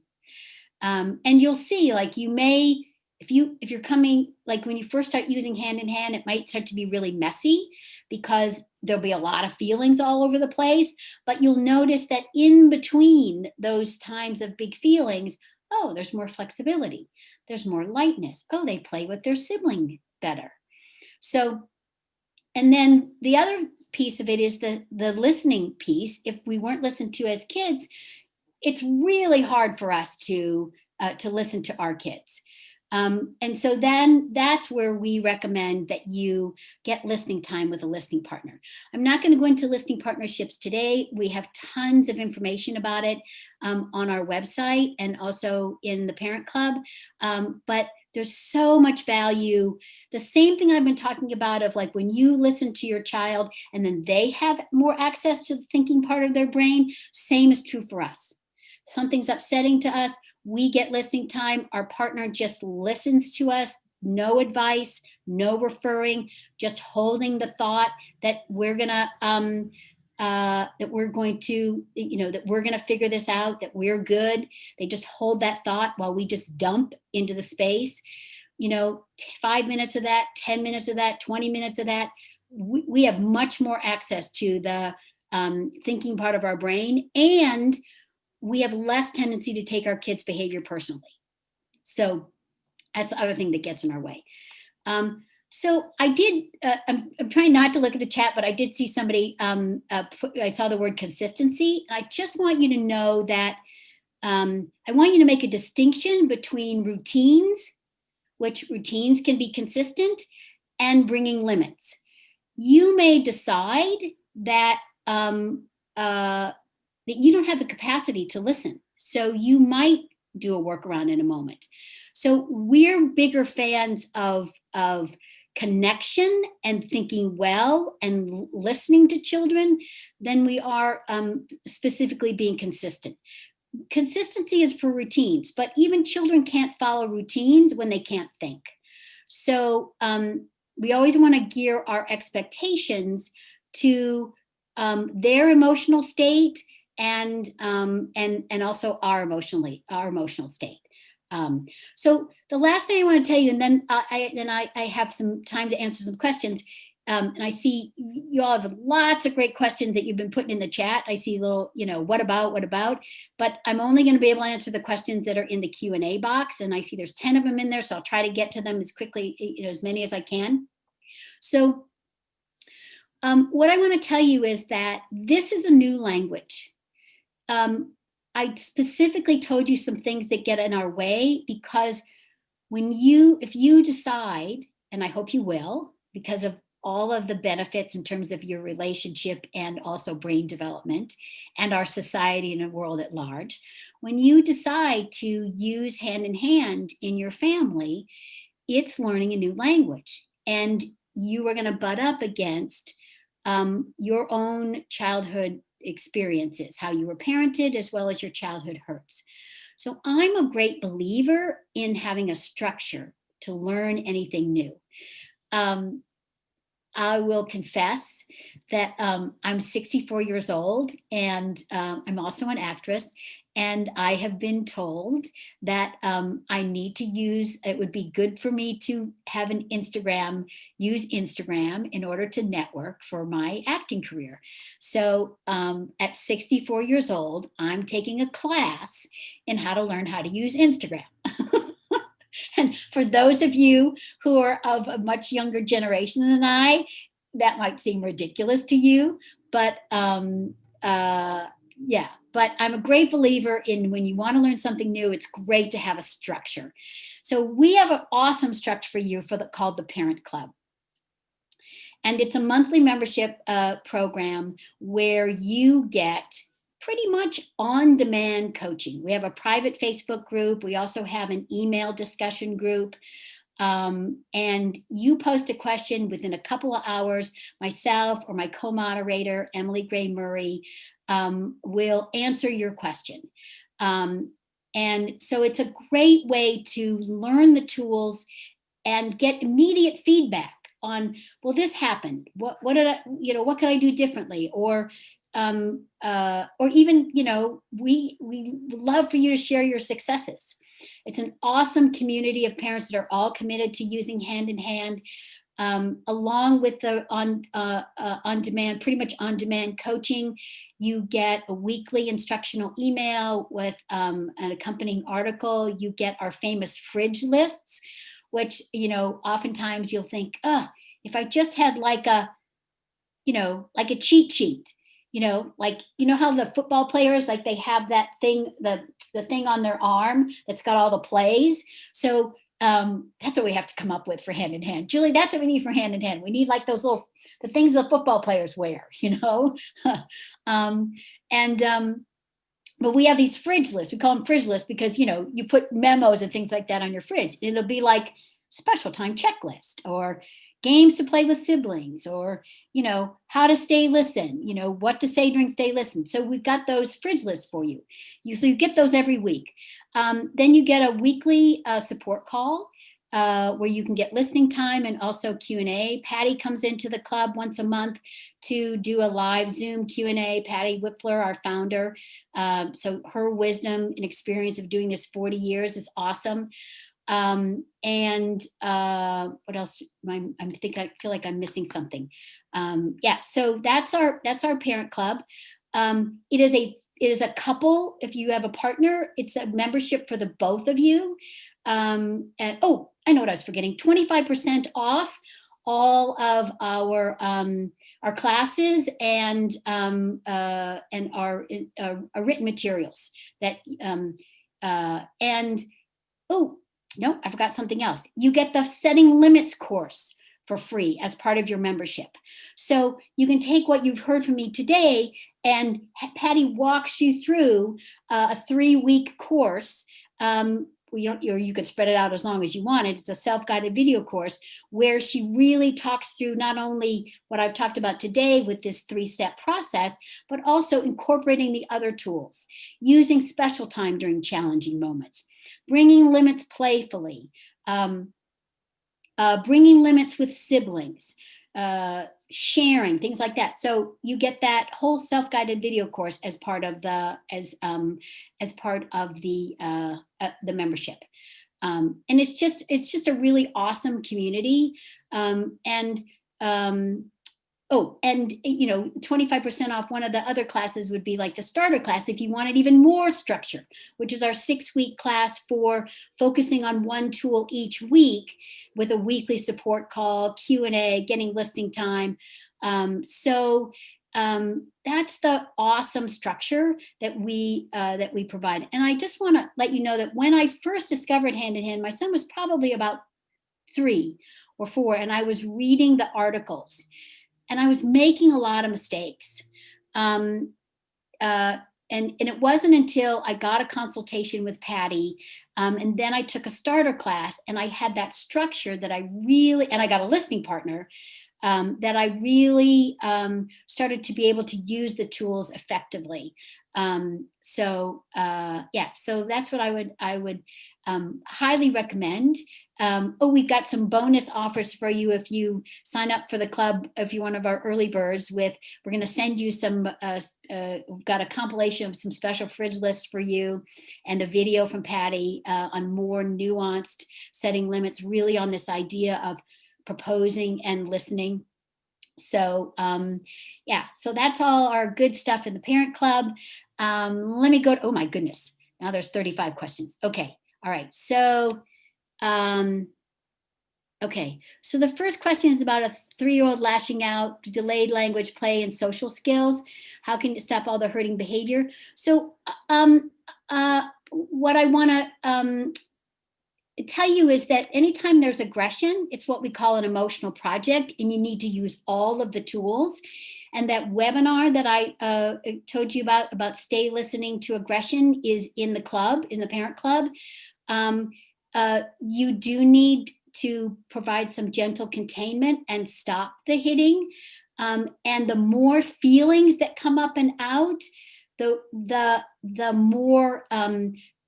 [SPEAKER 1] And you'll see, like, you may, if you're coming, like when you first start using Hand in Hand, it might start to be really messy because there'll be a lot of feelings all over the place. But you'll notice that in between those times of big feelings, oh, there's more flexibility, there's more lightness. Oh, they play with their sibling better. So, and then the other piece of it is the listening piece. If we weren't listened to as kids, it's really hard for us to listen to our kids. And so then that's where we recommend that you get listening time with a listening partner. I'm not going to go into listening partnerships today. We have tons of information about it on our website and also in the Parent Club. But there's so much value. The same thing I've been talking about of like when you listen to your child and then they have more access to the thinking part of their brain, same is true for us. Something's upsetting to us, we get listening time. Our partner just listens to us, no advice, no referring, just holding the thought that we're gonna that we're going to, that we're gonna figure this out, that we're good. They just hold that thought while we just dump into the space. 5 minutes of that, 10 minutes of that, 20 minutes of that. We have much more access to the thinking part of our brain, and we have less tendency to take our kids' behavior personally. So that's the other thing that gets in our way. So I did, I'm trying not to look at the chat, but I did see somebody, I saw the word consistency. I just want you to know that I want you to make a distinction between routines, which routines can be consistent, and bringing limits. You may decide that that you don't have the capacity to listen. So you might do a workaround in a moment. So we're bigger fans of connection and thinking well and listening to children than we are specifically being consistent. Consistency is for routines, but even children can't follow routines when they can't think. So we always want to gear our expectations to their emotional state and also our emotional state. So the last thing I want to tell you, and then I have some time to answer some questions. And I see you all have lots of great questions that you've been putting in the chat. I see little, what about, but I'm only going to be able to answer the questions that are in the Q&A box. And I see there's 10 of them in there. So I'll try to get to them as quickly, as many as I can. So what I want to tell you is that this is a new language. I specifically told you some things that get in our way because if you decide, and I hope you will, because of all of the benefits in terms of your relationship and also brain development and our society and the world at large, when you decide to use Hand in Hand in your family, it's learning a new language. And you are going to butt up against your own childhood experiences, how you were parented, as well as your childhood hurts. So I'm a great believer in having a structure to learn anything new. I will confess that I'm 64 years old and I'm also an actress. And I have been told that I need to it would be good for me to have use Instagram in order to network for my acting career. So at 64 years old, I'm taking a class in how to learn how to use Instagram. And for those of you who are of a much younger generation than I, that might seem ridiculous to you, but yeah. But I'm a great believer in when you want to learn something new, it's great to have a structure. So we have an awesome structure for you called the Parent Club. And it's a monthly membership program where you get pretty much on-demand coaching. We have a private Facebook group. We also have an email discussion group. And you post a question within a couple of hours, myself or my co-moderator, Emily Gray Murray, will answer your question. And so it's a great way to learn the tools and get immediate feedback on, well, this happened. What did I, what could I do differently? Or even, we love for you to share your successes. It's an awesome community of parents that are all committed to using Hand in Hand, along with the on-demand, pretty much on-demand coaching. You get a weekly instructional email with an accompanying article. You get our famous fridge lists, which, oftentimes you'll think, if I just had like a cheat sheet, how the football players, like they have that thing, the thing on their arm that's got all the plays. So that's what we have to come up with for Hand in Hand. Julie, that's what we need for Hand in Hand. We need like those the things the football players wear, but we have these fridge lists. We call them fridge lists because, you put memos and things like that on your fridge. It'll be like special time checklist, or games to play with siblings, or, how to stay listen, what to say during stay listen. So we've got those fridge lists for you. So you get those every week. Then you get a weekly support call where you can get listening time and also Q&A. Patty comes into the club once a month to do a live Zoom Q&A. Patty Whipler, our founder. So her wisdom and experience of doing this 40 years is awesome. And what else? I feel like I'm missing something. So that's our parent club. It is a couple. If you have a partner, it's a membership for the both of you. And I know what I was forgetting. 25% off all of our classes and our written materials. No, I forgot something else. You get the Setting Limits course for free as part of your membership. So you can take what you've heard from me today, and Patty walks you through a 3-week course. You could spread it out as long as you want. It's a self-guided video course where she really talks through not only what I've talked about today with this 3-step process, but also incorporating the other tools, using special time during challenging moments, bringing limits playfully, bringing limits with siblings, sharing, things like that. So you get that whole self-guided video course as part of the membership. And it's just a really awesome community. And 25% off one of the other classes would be like the starter class if you wanted even more structure, which is our 6-week class for focusing on one tool each week with a weekly support call, Q&A, getting listening time. So that's the awesome structure that we provide. And I just want to let you know that when I first discovered Hand in Hand, my son was probably about 3 or 4, and I was reading the articles. And I was making a lot of mistakes. And it wasn't until I got a consultation with Patty, and then I took a starter class, and I had that structure that and I got a listening partner, that I really started to be able to use the tools effectively. So that's what I would highly recommend. We've got some bonus offers for you if you sign up for the club. If you're one of our early birds, we're going to send you some, we've got a compilation of some special fridge lists for you and a video from Patty on more nuanced setting limits, really on this idea of proposing and listening. So so that's all our good stuff in the parent club. Let me go to, oh my goodness, now there's 35 questions. Okay, all right, so so the first question is about a 3-year-old lashing out, delayed language, play, and social skills. How can you stop all the hurting behavior? So what I want to tell you is that anytime there's aggression, it's what we call an emotional project, and you need to use all of the tools. And that webinar that I told you about Stay Listening to Aggression is in the club, in the parent club. You do need to provide some gentle containment and stop the hitting. And the more feelings that come up and out, the more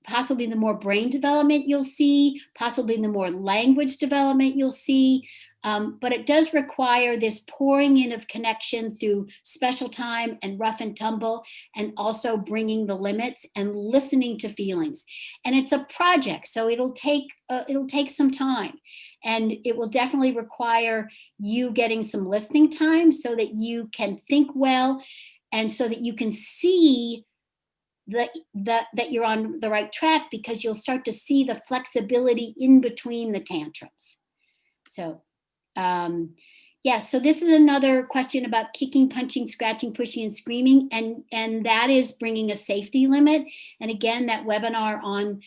[SPEAKER 1] possibly the more brain development you'll see, possibly the more language development you'll see. But it does require this pouring in of connection through special time and rough and tumble, and also bringing the limits and listening to feelings. And it's a project, so it'll take some time, and it will definitely require you getting some listening time so that you can think well, and so that you can see that you're on the right track, because you'll start to see the flexibility in between the tantrums. So yeah, so this is another question about kicking, punching, scratching, pushing, and screaming, and that is bringing a safety limit. And again, that webinar on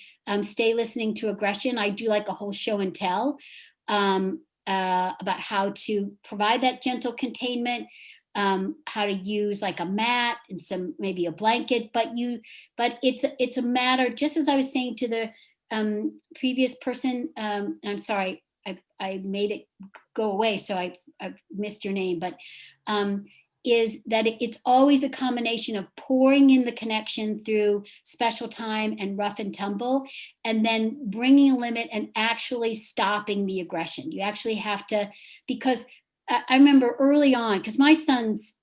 [SPEAKER 1] Stay Listening to Aggression, I do like a whole show and tell about how to provide that gentle containment, how to use like a mat and maybe a blanket, but it's a matter, just as I was saying to the previous person, and I'm sorry, I made it go away, so I've missed your name, but is that it's always a combination of pouring in the connection through special time and rough and tumble, and then bringing a limit and actually stopping the aggression. You actually have to, because I remember early on, because my son's,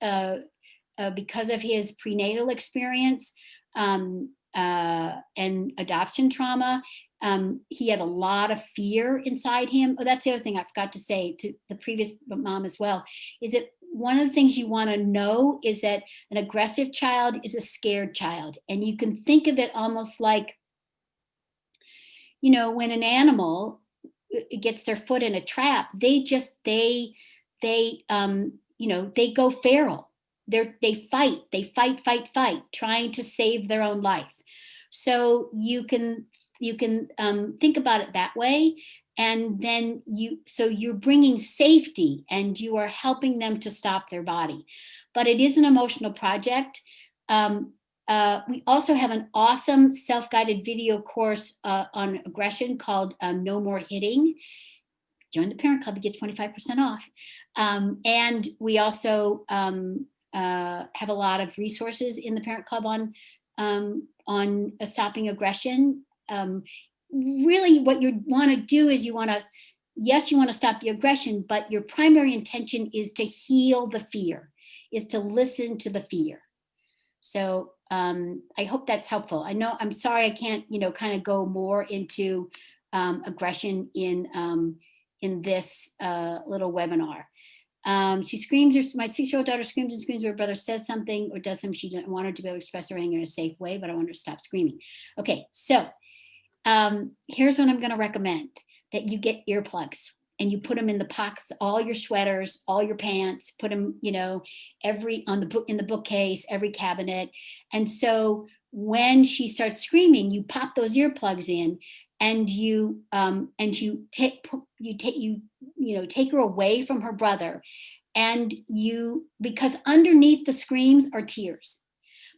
[SPEAKER 1] because of his prenatal experience and adoption trauma, he had a lot of fear inside him. Oh, that's the other thing I forgot to say to the previous mom as well, is that one of the things you want to know is that an aggressive child is a scared child. And you can think of it almost like, when an animal gets their foot in a trap, they go feral. They fight, trying to save their own life. So you can think about it that way, and then you're bringing safety, and you are helping them to stop their body. But it is an emotional project. We also have an awesome self-guided video course on aggression called No More Hitting. Join the parent club, you get 25% off. And we also have a lot of resources in the parent club on stopping aggression. Really what you want to do is you want to stop the aggression, but your primary intention is to heal the fear, is to listen to the fear. So I hope that's helpful. I'm sorry I can't, kind of go more into aggression in this little webinar. She screams, my 6-year-old daughter screams and screams when her brother says something or does something she didn't want her to be able to express her anger in a safe way, but I want her to stop screaming. Okay, so here's what I'm going to recommend: that you get earplugs and you put them in the pockets, all your sweaters, all your pants, put them, in the bookcase, every cabinet. And so when she starts screaming, you pop those earplugs in, and you take her away from her brother, and because underneath the screams are tears,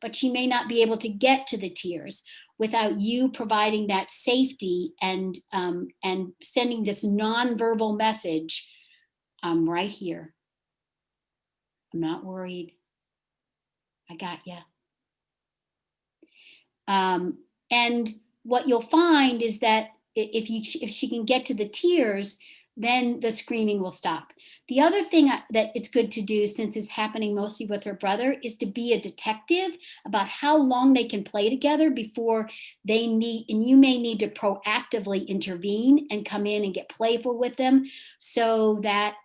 [SPEAKER 1] but she may not be able to get to the tears without you providing that safety and sending this nonverbal message: I'm right here. I'm not worried. I got you. And what you'll find is that if she can get to the tears, then the screaming will stop. The other thing that it's good to do, since it's happening mostly with her brother, is to be a detective about how long they can play together before they need, and you may need to proactively intervene and come in and get playful with them, so that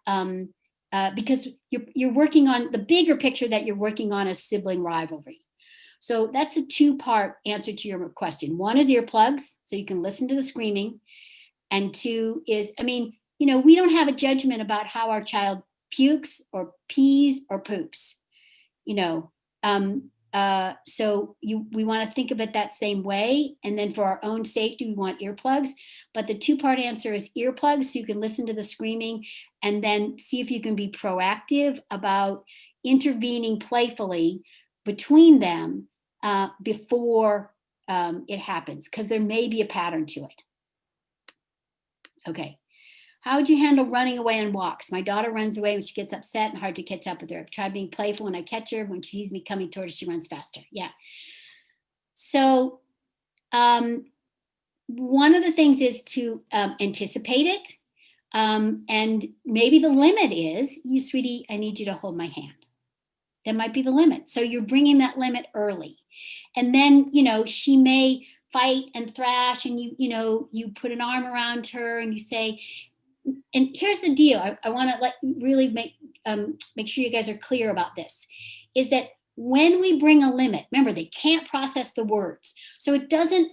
[SPEAKER 1] because you're working on the bigger picture, that you're working on a sibling rivalry. So that's a 2-part answer to your question. 1 is earplugs, so you can listen to the screaming. And 2 is, we don't have a judgment about how our child pukes or pees or poops, so we want to think of it that same way. And then for our own safety, we want earplugs. But the 2-part answer is earplugs, so you can listen to the screaming, and then see if you can be proactive about intervening playfully between them before it happens, because there may be a pattern to it. Okay. How would you handle running away on walks? My daughter runs away when she gets upset and hard to catch up with her. I've tried being playful when I catch her. When she sees me coming towards her, she runs faster. Yeah. So one of the things is to anticipate it. And maybe the limit is, you, sweetie, I need you to hold my hand. That might be the limit. So you're bringing that limit early. And then, she may fight and thrash, and you put an arm around her and you say, and here's the deal. I want to really make sure you guys are clear about this, is that when we bring a limit, remember, they can't process the words. So it doesn't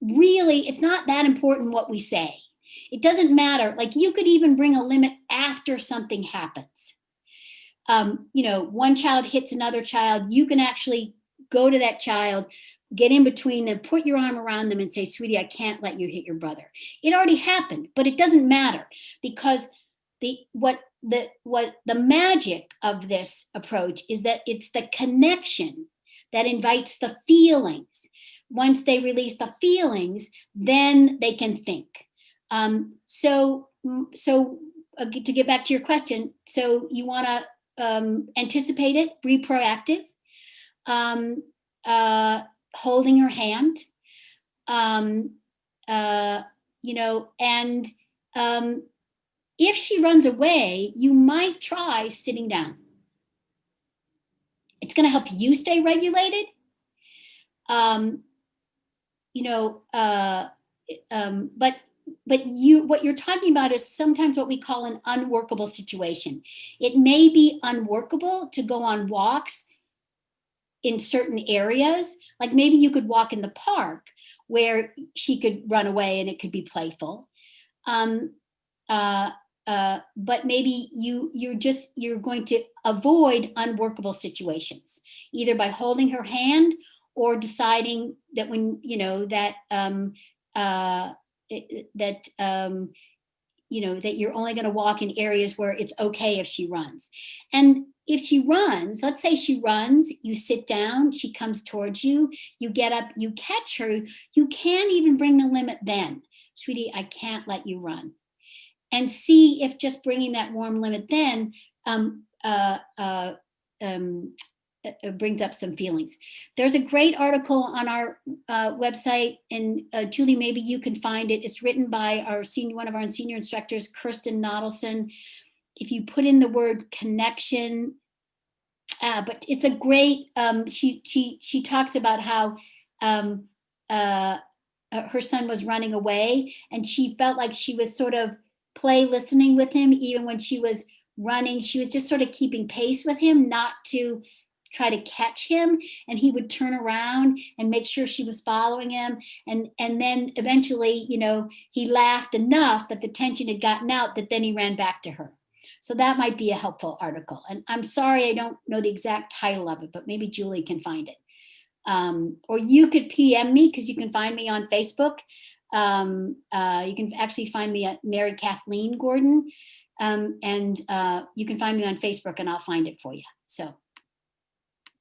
[SPEAKER 1] really, it's not that important what we say. It doesn't matter. Like, you could even bring a limit after something happens. One child hits another child. You can actually go to that child, get in between them, put your arm around them and say, sweetie, I can't let you hit your brother. It already happened, but it doesn't matter, because what the magic of this approach is that it's the connection that invites the feelings. Once they release the feelings, then they can think. So to get back to your question, so you want to anticipate it, be proactive, holding her hand, and if she runs away, you might try sitting down. It's going to help you stay regulated. But what you're talking about is sometimes what we call an unworkable situation. It may be unworkable to go on walks in certain areas. Like, maybe you could walk in the park where she could run away and it could be playful. But maybe you're going to avoid unworkable situations, either by holding her hand or deciding that that you're only going to walk in areas where it's okay if she runs. And if she runs, let's say she runs, you sit down, she comes towards you, you get up, you catch her, you can't even bring the limit then. Sweetie, I can't let you run. And see if just bringing that warm limit then brings up some feelings. There's a great article on our website, and Julie, maybe you can find it. It's written by one of our senior instructors, Kirsten Nodelson. If you put in the word connection, but it's a great, she talks about how her son was running away, and she felt like she was sort of play listening with him. Even when she was running, she was just sort of keeping pace with him, not to try to catch him. And he would turn around and make sure she was following him. And then eventually, he laughed enough that the tension had gotten out, that then he ran back to her. So that might be a helpful article. And I'm sorry, I don't know the exact title of it, but maybe Julie can find it. Or you could PM me, because you can find me on Facebook. You can actually find me at Mary Kathleen Gordon, and you can find me on Facebook, and I'll find it for you. So,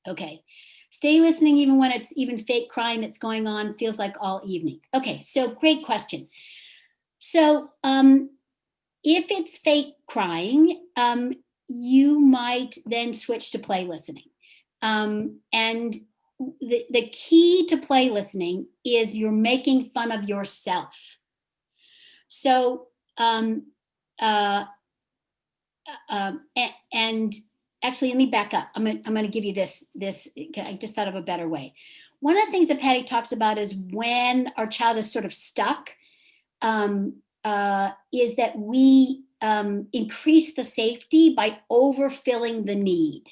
[SPEAKER 1] okay. Stay listening even when it's even fake crying that's going on, feels like all evening. Okay, so great question. So if it's fake crying, you might then switch to play listening. And the key to play listening is you're making fun of yourself. So, and actually, let me back up. I'm going to give you this. I just thought of a better way. One of the things that Patty talks about is when our child is sort of stuck, is that we increase the safety by overfilling the need.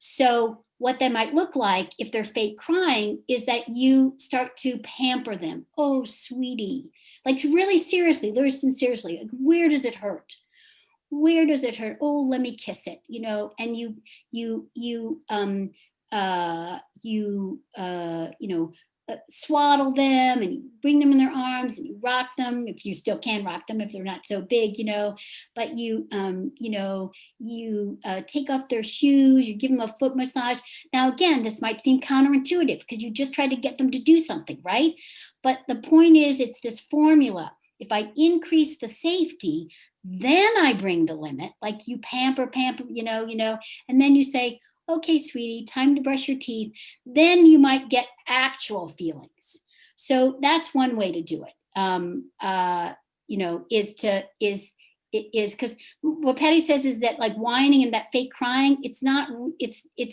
[SPEAKER 1] So what that might look like if they're fake crying is that you start to pamper them. Oh, sweetie, like really seriously, listen seriously. Like, where does it hurt? Where does it hurt? Oh, let me kiss it, and swaddle them and you bring them in their arms and you rock them, if you still can rock them, if they're not so big, but you take off their shoes, you give them a foot massage. Now, again, this might seem counterintuitive because you just tried to get them to do something, right? But the point is, it's this formula. If I increase the safety, then I bring the limit, like you pamper, and then you say, okay, sweetie, time to brush your teeth. Then you might get actual feelings. So that's one way to do it. Is because what Patty says is that, like, whining and that fake crying, it's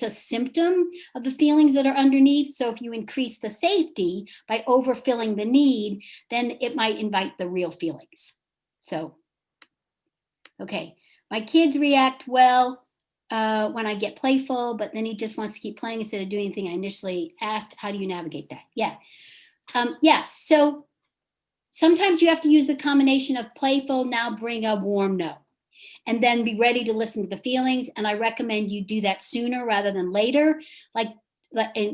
[SPEAKER 1] a symptom of the feelings that are underneath. So if you increase the safety by overfilling the need, then it might invite the real feelings. So, okay, my kids react well when I get playful, but then he just wants to keep playing instead of doing anything I initially asked. How do you navigate that? Yeah. So sometimes you have to use the combination of playful, now bring a warm no, and then be ready to listen to the feelings. And I recommend you do that sooner rather than later, and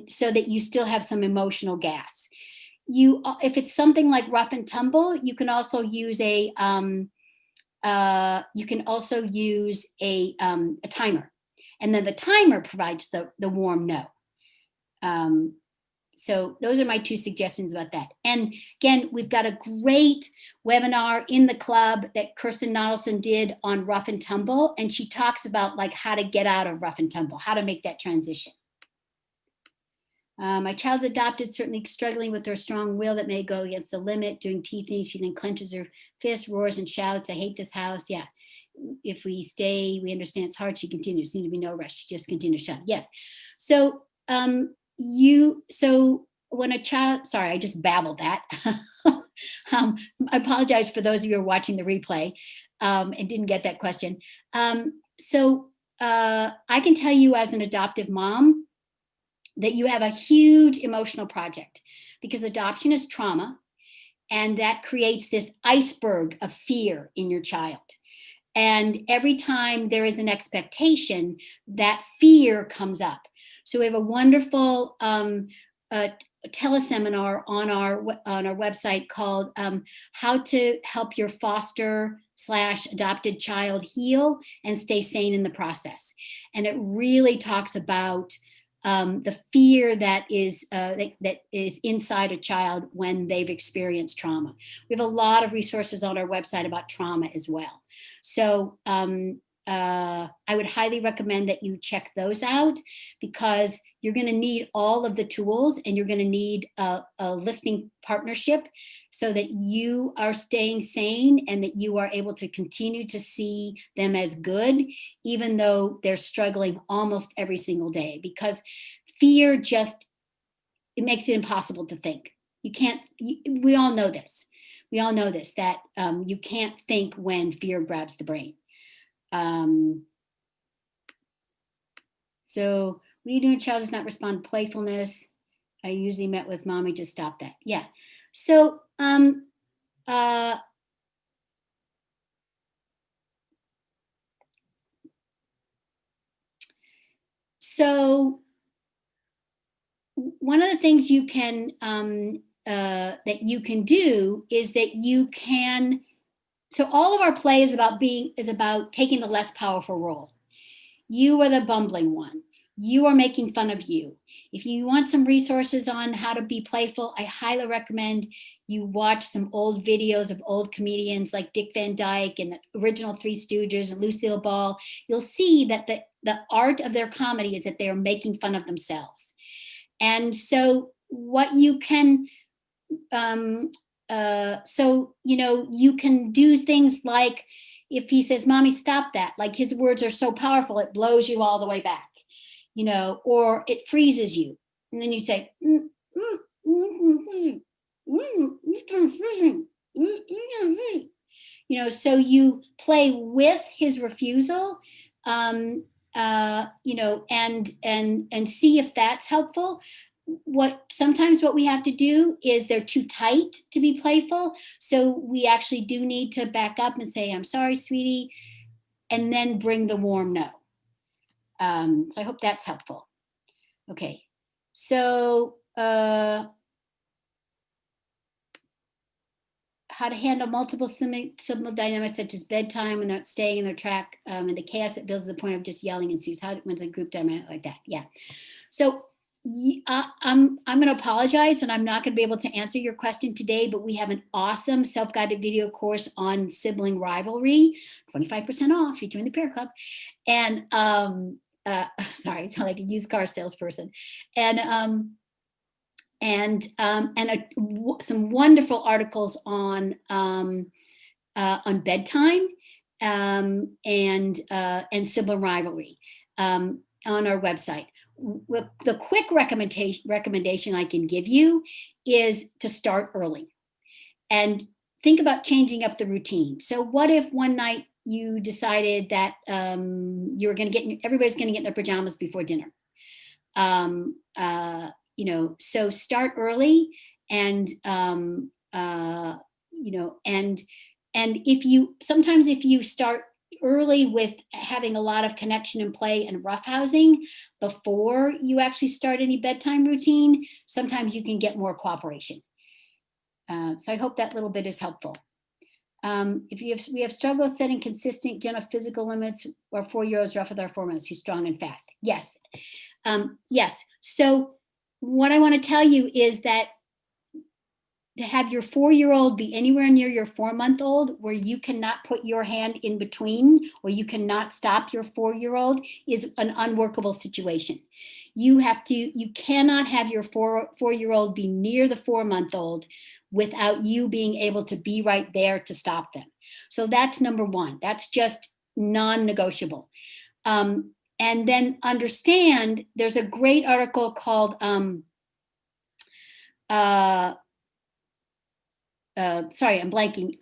[SPEAKER 1] so that you still have some emotional gas. If it's something like rough and tumble, you can also use a timer, and then the timer provides the warm no. So those are my two suggestions about that. And again, we've got a great webinar in the club that Kirsten Nodelson did on rough and tumble, and she talks about, like, how to get out of rough and tumble, how to make that transition. My child's adopted, certainly struggling with her strong will that may go against the limit, doing teething. She then clenches her fist, roars and shouts, I hate this house. Yeah. If we stay, we understand it's hard. She continues, need to be no rush. She just continues to shout. Yes. So when a child, sorry, I just babbled that. I apologize for those of you who are watching the replay and didn't get that question. So I can tell you, as an adoptive mom, that you have a huge emotional project, because adoption is trauma, and that creates this iceberg of fear in your child. And every time there is an expectation, that fear comes up. So we have a wonderful teleseminar on our website called How to Help Your Foster/Adopted Child Heal and Stay Sane in the Process. And it really talks about the fear that is inside a child when they've experienced trauma. We have a lot of resources on our website about trauma as well. So I would highly recommend that you check those out, because you're going to need all of the tools, and you're going to need a listening partnership so that you are staying sane and that you are able to continue to see them as good, even though they're struggling almost every single day, because fear it makes it impossible to think. We all know this. We all know this, that you can't think when fear grabs the brain. So what do you do when a child does not respond to playfulness? I usually met with mommy, just stop that. Yeah. So one of the things you can that you can do is that you can. So all of our play is about taking the less powerful role. You are the bumbling one. You are making fun of you. If you want some resources on how to be playful, I highly recommend you watch some old videos of old comedians like Dick Van Dyke and the original Three Stooges and Lucille Ball. You'll see that the art of their comedy is that they are making fun of themselves. And so what you can, you can do things like, if he says, mommy, stop that, like his words are so powerful, it blows you all the way back, or it freezes you. And then you say, so you play with his refusal, and see if that's helpful. Sometimes what we have to do is they're too tight to be playful. So we actually do need to back up and say, I'm sorry, sweetie, and then bring the warm no. So I hope that's helpful. Okay. So how to handle multiple sibling dynamics such as bedtime when they're not staying in their track, and the chaos that builds to the point of just yelling ensues. How when it's a group dynamic like that? Yeah. So I'm going to apologize, and I'm not going to be able to answer your question today, but we have an awesome self-guided video course on sibling rivalry, 25% off if you join the Parent Club. And sorry, I sound like a used car salesperson. And some wonderful articles on bedtime and sibling rivalry on our website. The quick recommendation I can give you is to start early and think about changing up the routine. So what if one night you decided that you were going to everybody's going to get in their pajamas before dinner? So start early, and if you start early with having a lot of connection and play and roughhousing before you actually start any bedtime routine, sometimes you can get more cooperation. So I hope that little bit is helpful. We have struggled setting consistent, gentle physical limits. Our 4-year-old's rough with our 4 months. He's strong and fast. Yes. Yes. So what I want to tell you is that to have your 4-year-old be anywhere near your 4-month-old where you cannot put your hand in between, or you cannot stop your 4-year-old, is an unworkable situation. You cannot have your 4-year-old be near the 4-month-old without you being able to be right there to stop them. So that's number one. That's just non-negotiable. And then understand, there's a great article called sorry, I'm blanking.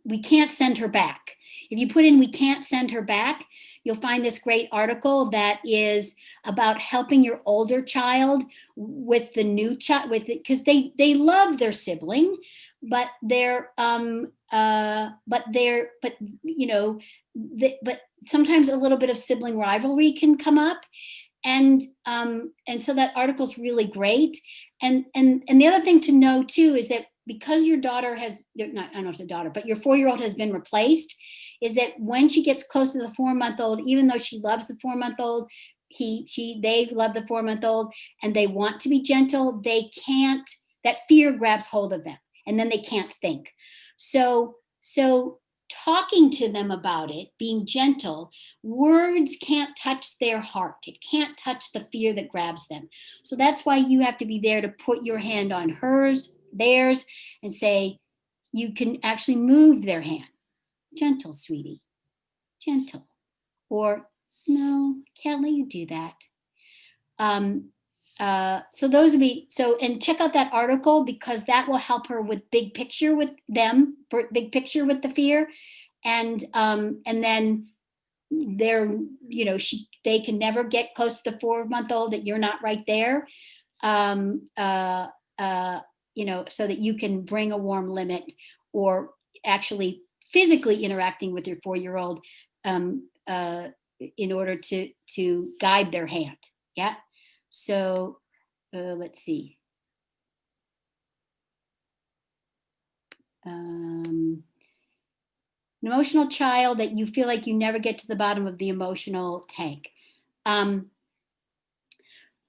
[SPEAKER 1] We can't send her back. If you put in "we can't send her back," you'll find this great article that is about helping your older child with the new child, because they love their sibling, but sometimes a little bit of sibling rivalry can come up. And so that article is really great. And the other thing to know too is that because your daughter has, I don't know if it's a daughter, but your 4-year-old has been replaced, is that when she gets close to the 4-month-old, even though she loves the 4-month-old, they love the 4-month-old and they want to be gentle, they can't, that fear grabs hold of them and then they can't think. So talking to them about it, being gentle, words can't touch their heart. It can't touch the fear that grabs them. So that's why you have to be there to put your hand on theirs, and say, you can actually move their hand. Gentle, sweetie, gentle. Or, no, can't let you do that. So those would be, and check out that article, because that will help her with big picture with them, big picture with the fear. And then they can never get close to the 4-month-old that you're not right there. So that you can bring a warm limit, or actually physically interacting with your 4-year-old in order to guide their hand. Yeah. So let's see. An emotional child that you feel like you never get to the bottom of the emotional tank.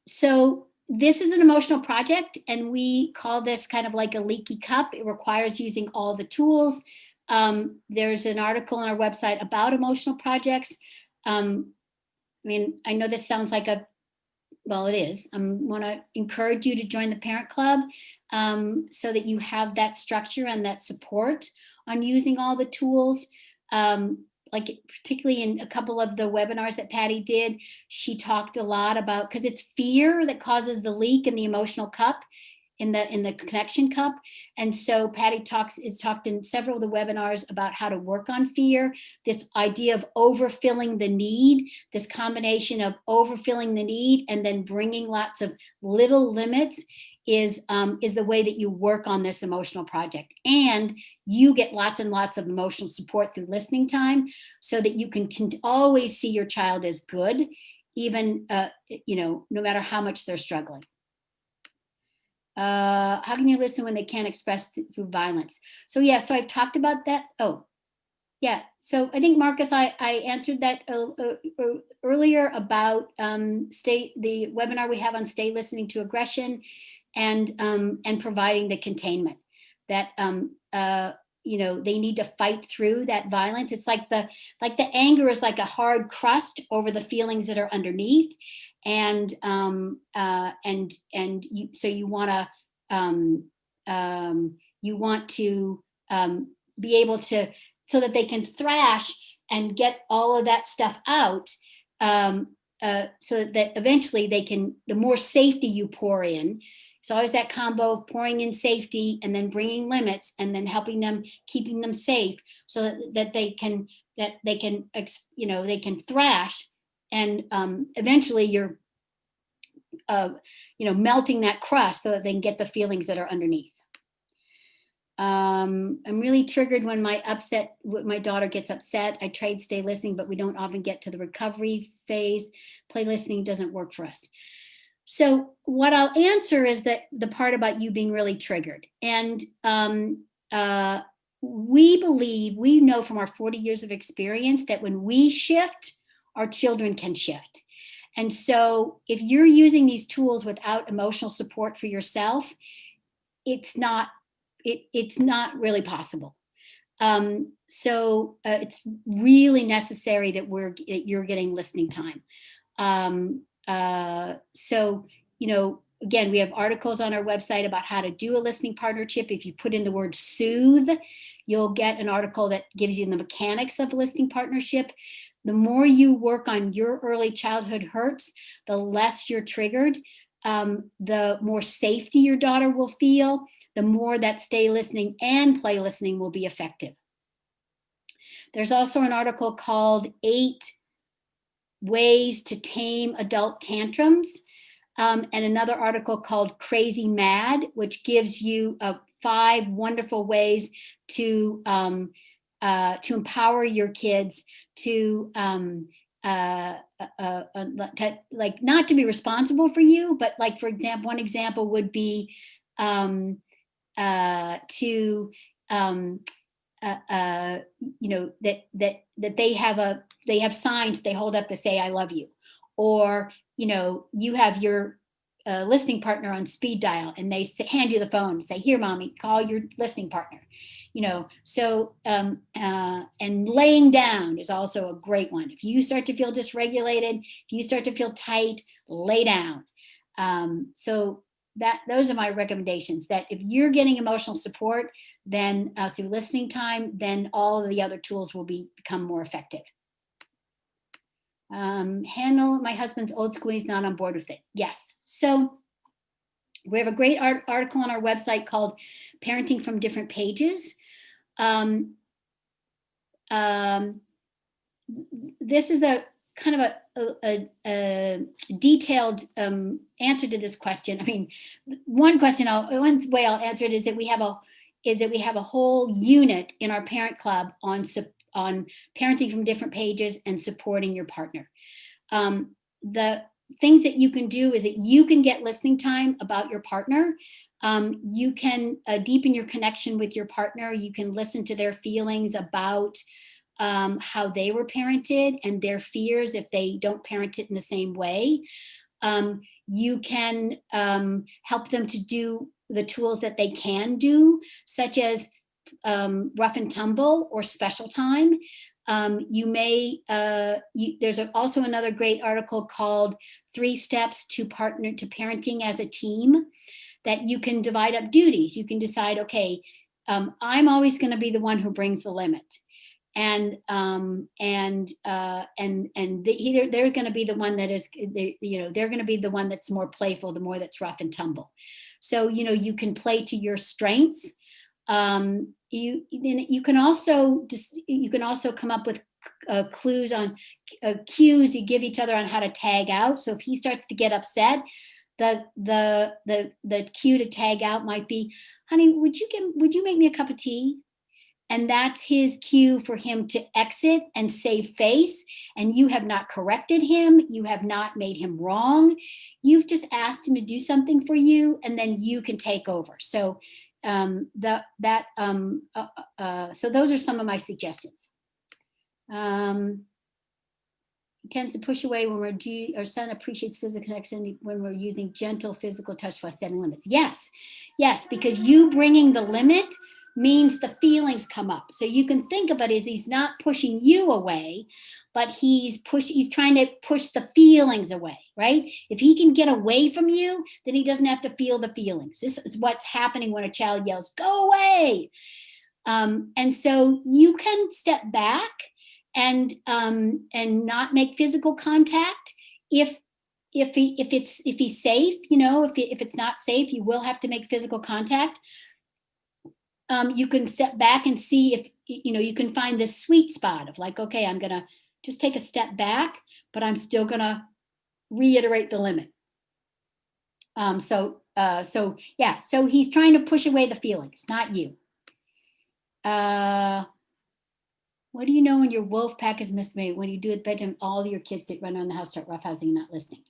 [SPEAKER 1] So this is an emotional project, and we call this kind of like a leaky cup. It requires using all the tools. There's an article on our website about emotional projects. I mean, I know this sounds like well, it is. I want to encourage you to join the Parent Club so that you have that structure and that support on using all the tools. Like particularly in a couple of the webinars that Patty did, she talked a lot about, because it's fear that causes the leak in the emotional cup, in the connection cup. And so Patty talked in several of the webinars about how to work on fear, this idea of overfilling the need, this combination of overfilling the need and then bringing lots of little limits is the way that you work on this emotional project. And you get lots and lots of emotional support through listening time, so that you can always see your child as good, even no matter how much they're struggling. How can you listen when they can't express through violence? So yeah, so I've talked about that. Oh, yeah. So I think Marcus, I answered that earlier about the webinar we have on stay listening to aggression, and providing the containment that they need to fight through that violence. It's like the anger is like a hard crust over the feelings that are underneath, and so you want to be able to, so that they can thrash and get all of that stuff out, so that eventually they can, the more safety you pour in. It's always that combo of pouring in safety and then bringing limits and then helping them, keeping them safe, so that they can they can thrash, and eventually you're melting that crust so that they can get the feelings that are underneath. I'm really triggered when my daughter gets upset. I tried stay listening, but we don't often get to the recovery phase. Play listening doesn't work for us. So what I'll answer is that the part about you being really triggered. And we know from our 40 years of experience that when we shift, our children can shift. And so if you're using these tools without emotional support for yourself, it's not really possible. So it's really necessary that you're getting listening time. So, again, we have articles on our website about how to do a listening partnership. If you put in the word soothe, you'll get an article that gives you the mechanics of a listening partnership. The more you work on your early childhood hurts, the less you're triggered, the more safety your daughter will feel, the more that stay listening and play listening will be effective. There's also an article called 8 Ways to Tame Adult Tantrums, and another article called Crazy Mad, which gives you 5 wonderful ways to empower your kids to like not to be responsible for you, but like, for example, one example would be that they have signs they hold up to say I love you, or you have your listening partner on speed dial and they hand you the phone and say, here mommy, call your listening partner. So and laying down is also a great one. If you start to feel dysregulated, if you start to feel tight, lay down. So those are my recommendations, that if you're getting emotional support, then through listening time, then all of the other tools will become more effective. Handle my husband's old school, he's not on board with it. Yes. So we have a great article on our website called Parenting from Different Pages. This is a kind of a detailed answer to this question. I mean, one way I'll answer it is that we have a whole unit in our parent club on parenting from different pages and supporting your partner. The things that you can do is that you can get listening time about your partner. You can deepen your connection with your partner. You can listen to their feelings about how they were parented and their fears if they don't parent it in the same way. You can help them to do the tools that they can do, such as rough and tumble or special time. There's also another great article called 3 Steps to Parenting as a Team, that you can divide up duties. You can decide, okay, I'm always going to be the one who brings the limit. And they're going to be the one that is, they're going to be the one that's more playful, the more that's rough and tumble. So, you can play to your strengths. You can also come up with clues on cues you give each other on how to tag out. So if he starts to get upset, the cue to tag out might be, honey, would you make me a cup of tea? and that's his cue for him to exit and save face. And you have not corrected him. You have not made him wrong. You've just asked him to do something for you, and then you can take over. So so those are some of my suggestions. He tends to push away when our son appreciates physical connection when we're using gentle physical touch while setting limits. Yes, because you bringing the limit means the feelings come up. So you can think of it as he's not pushing you away, but he's trying to push the feelings away, right? If he can get away from you, then he doesn't have to feel the feelings. This is what's happening when a child yells, "Go away!" And so you can step back and not make physical contact if he's safe. If it's not safe, you will have to make physical contact. You can step back and see if you can find this sweet spot of like, okay, I'm gonna just take a step back, but I'm still gonna reiterate the limit. So he's trying to push away the feelings, not you. What do you know when your wolf pack is mismade? When you do it bedtime, all your kids that run around the house start roughhousing and not listening.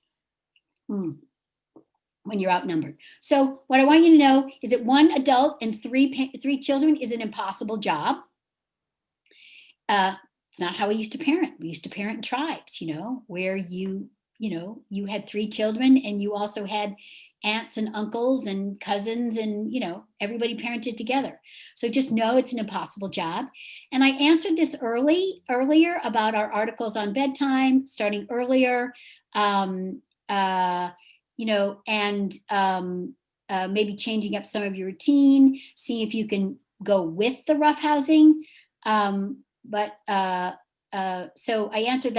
[SPEAKER 1] When you're outnumbered. So what I want you to know is that one adult and three children is an impossible job. It's not how we used to parent. We used to parent in tribes, where you had 3 children and you also had aunts and uncles and cousins and, everybody parented together. So just know it's an impossible job. And I answered this earlier about our articles on bedtime, starting earlier, and maybe changing up some of your routine, seeing if you can go with the roughhousing. So I answered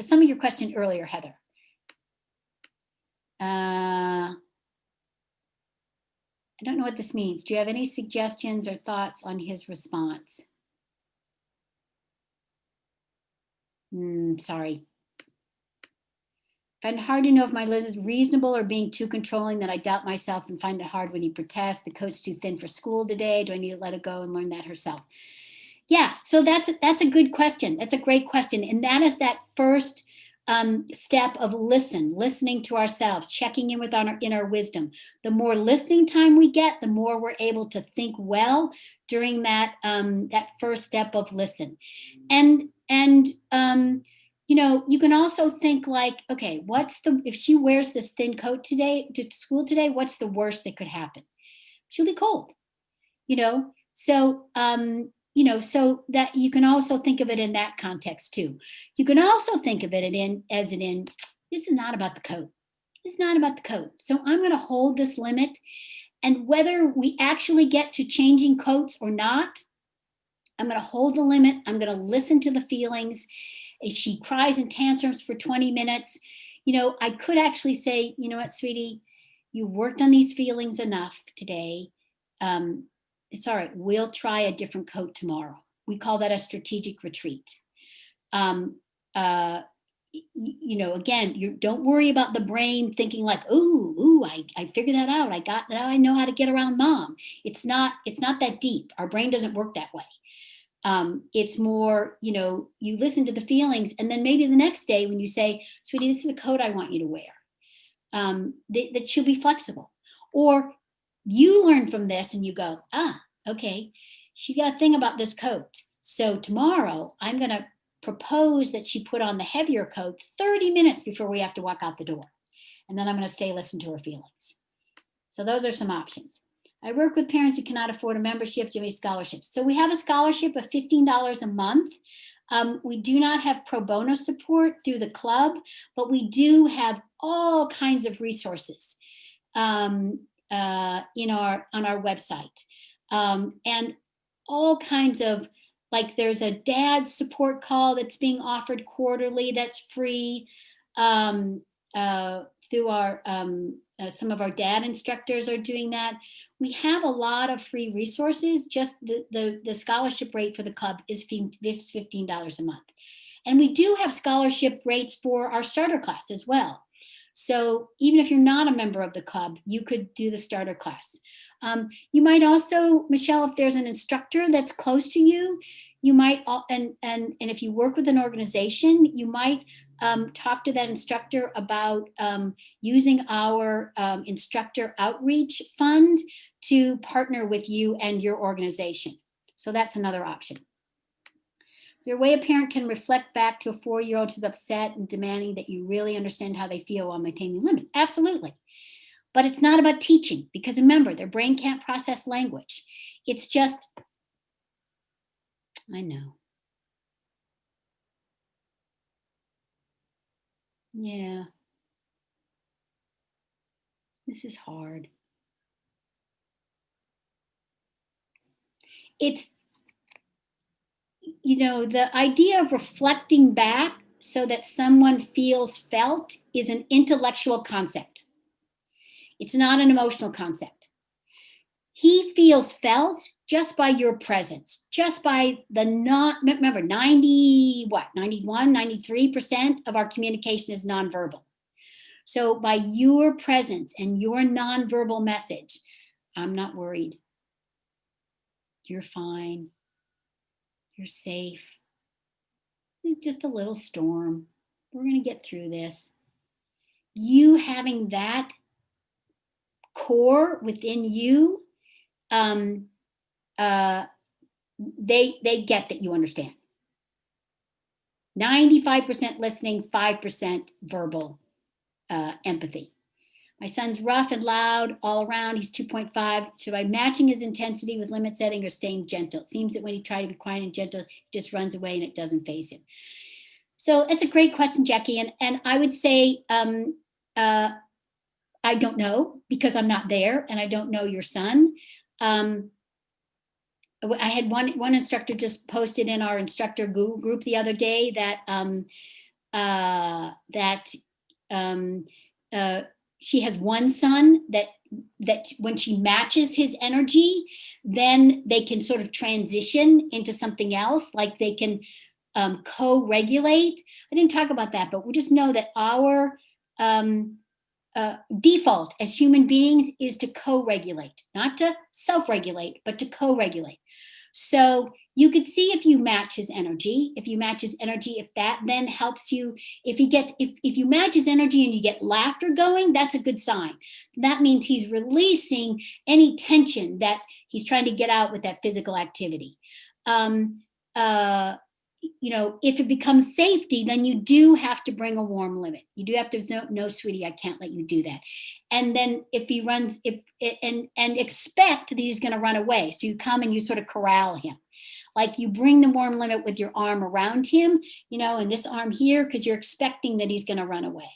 [SPEAKER 1] some of your question earlier, Heather. I don't know what this means. Do you have any suggestions or thoughts on his response? Sorry. Find it hard to know if my Liz is reasonable or being too controlling, that I doubt myself and find it hard when he protests. The coat's too thin for school today. Do I need to let it go and learn that herself? Yeah, so that's a good question. That's a great question. And that is that first step of listening to ourselves, checking in with our inner wisdom. The more listening time we get, the more we're able to think well during that first step of listen. And you can also think like, okay, if she wears this thin coat today to school today, what's the worst that could happen? She'll be cold, so so that you can also think of it in that context too. You can also think of it this is not about the coat. It's not about the coat. So I'm going to hold this limit, and whether we actually get to changing coats or not, I'm going to hold the limit. I'm going to listen to the feelings. If she cries and tantrums for 20 minutes, I could actually say, you know what, sweetie, you've worked on these feelings enough today. It's all right. We'll try a different coat tomorrow. We call that a strategic retreat. Again, you don't worry about the brain thinking like, ooh, I figured that out. Now I know how to get around mom. It's not that deep. Our brain doesn't work that way. It's more, you listen to the feelings, and then maybe the next day when you say, sweetie, this is a coat I want you to wear, that she'll be flexible. Or you learn from this and you go, okay, she got a thing about this coat. So tomorrow I'm going to propose that she put on the heavier coat 30 minutes before we have to walk out the door. And then I'm going to listen to her feelings. So those are some options. I work with parents who cannot afford a membership. Do you have any scholarships? So we have a scholarship of $15 a month. We do not have pro bono support through the club, but we do have all kinds of resources on our website, and all kinds of, like, there's a dad support call that's being offered quarterly that's free through our some of our dad instructors are doing that. We have a lot of free resources. Just the scholarship rate for the club is $15 a month. And we do have scholarship rates for our starter class as well. So even if you're not a member of the club, you could do the starter class. You might also, Michelle, if there's an instructor that's close to you, you might, and if you work with an organization, you might talk to that instructor about using our instructor outreach fund to partner with you and your organization. So that's another option. Is there a way a parent can reflect back to a 4-year-old who's upset and demanding that you really understand how they feel while maintaining limit? Absolutely. But it's not about teaching, because remember, their brain can't process language. It's just, I know. Yeah. This is hard. It's, you know, the idea of reflecting back so that someone feels felt is an intellectual concept. It's not an emotional concept. He feels felt just by your presence, just by the not, remember 91, 93% of our communication is nonverbal. So by your presence and your nonverbal message, I'm not worried. You're fine. You're safe. It's just a little storm. We're going to get through this. You having that core within you, they get that you understand. 95% listening, 5% verbal empathy. My son's rough and loud all around. He's 2.5. Should I matching his intensity with limit setting or staying gentle? It seems that when he tries to be quiet and gentle, he just runs away and it doesn't faze him. So it's a great question, Jackie. And I would say, I don't know, because I'm not there and I don't know your son. I had one instructor just posted in our instructor Google group the other day that she has one son that when she matches his energy, then they can sort of transition into something else, like they can co-regulate. I didn't talk about that, but we just know that our default as human beings is to co-regulate, not to self-regulate, but to co-regulate. So you could see if you match his energy, if that then helps you, if you match his energy and you get laughter going, that's a good sign. That means he's releasing any tension that he's trying to get out with that physical activity. If it becomes safety, then you do have to bring a warm limit. You do have to no, sweetie, I can't let you do that. And then if he runs, and expect that he's going to run away. So you come and you sort of corral him. Like you bring the warm limit with your arm around him, and this arm here, because you're expecting that he's going to run away.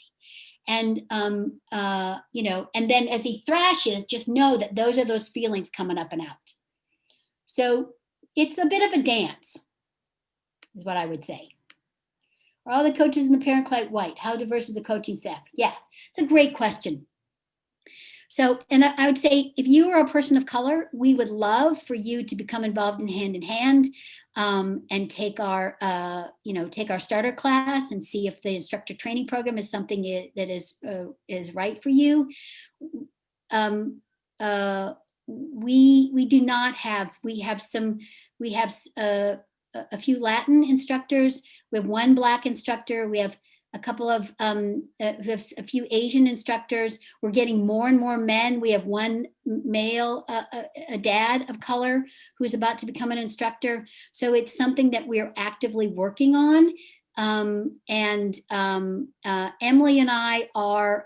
[SPEAKER 1] And, and then as he thrashes, just know that those are those feelings coming up and out. So it's a bit of a dance, is what I would say. Are all the coaches in the parent club white? How diverse is the coaching staff? Yeah, it's a great question. So, and I would say, if you are a person of color, we would love for you to become involved in hand, and take our, take our starter class and see if the instructor training program is something that is right for you. We do not have. We have a few Latin instructors. We have one Black instructor. We have a couple of, we have a few Asian instructors. We're getting more and more men. We have one male, a dad of color who's about to become an instructor. So it's something that we're actively working on. Emily and I are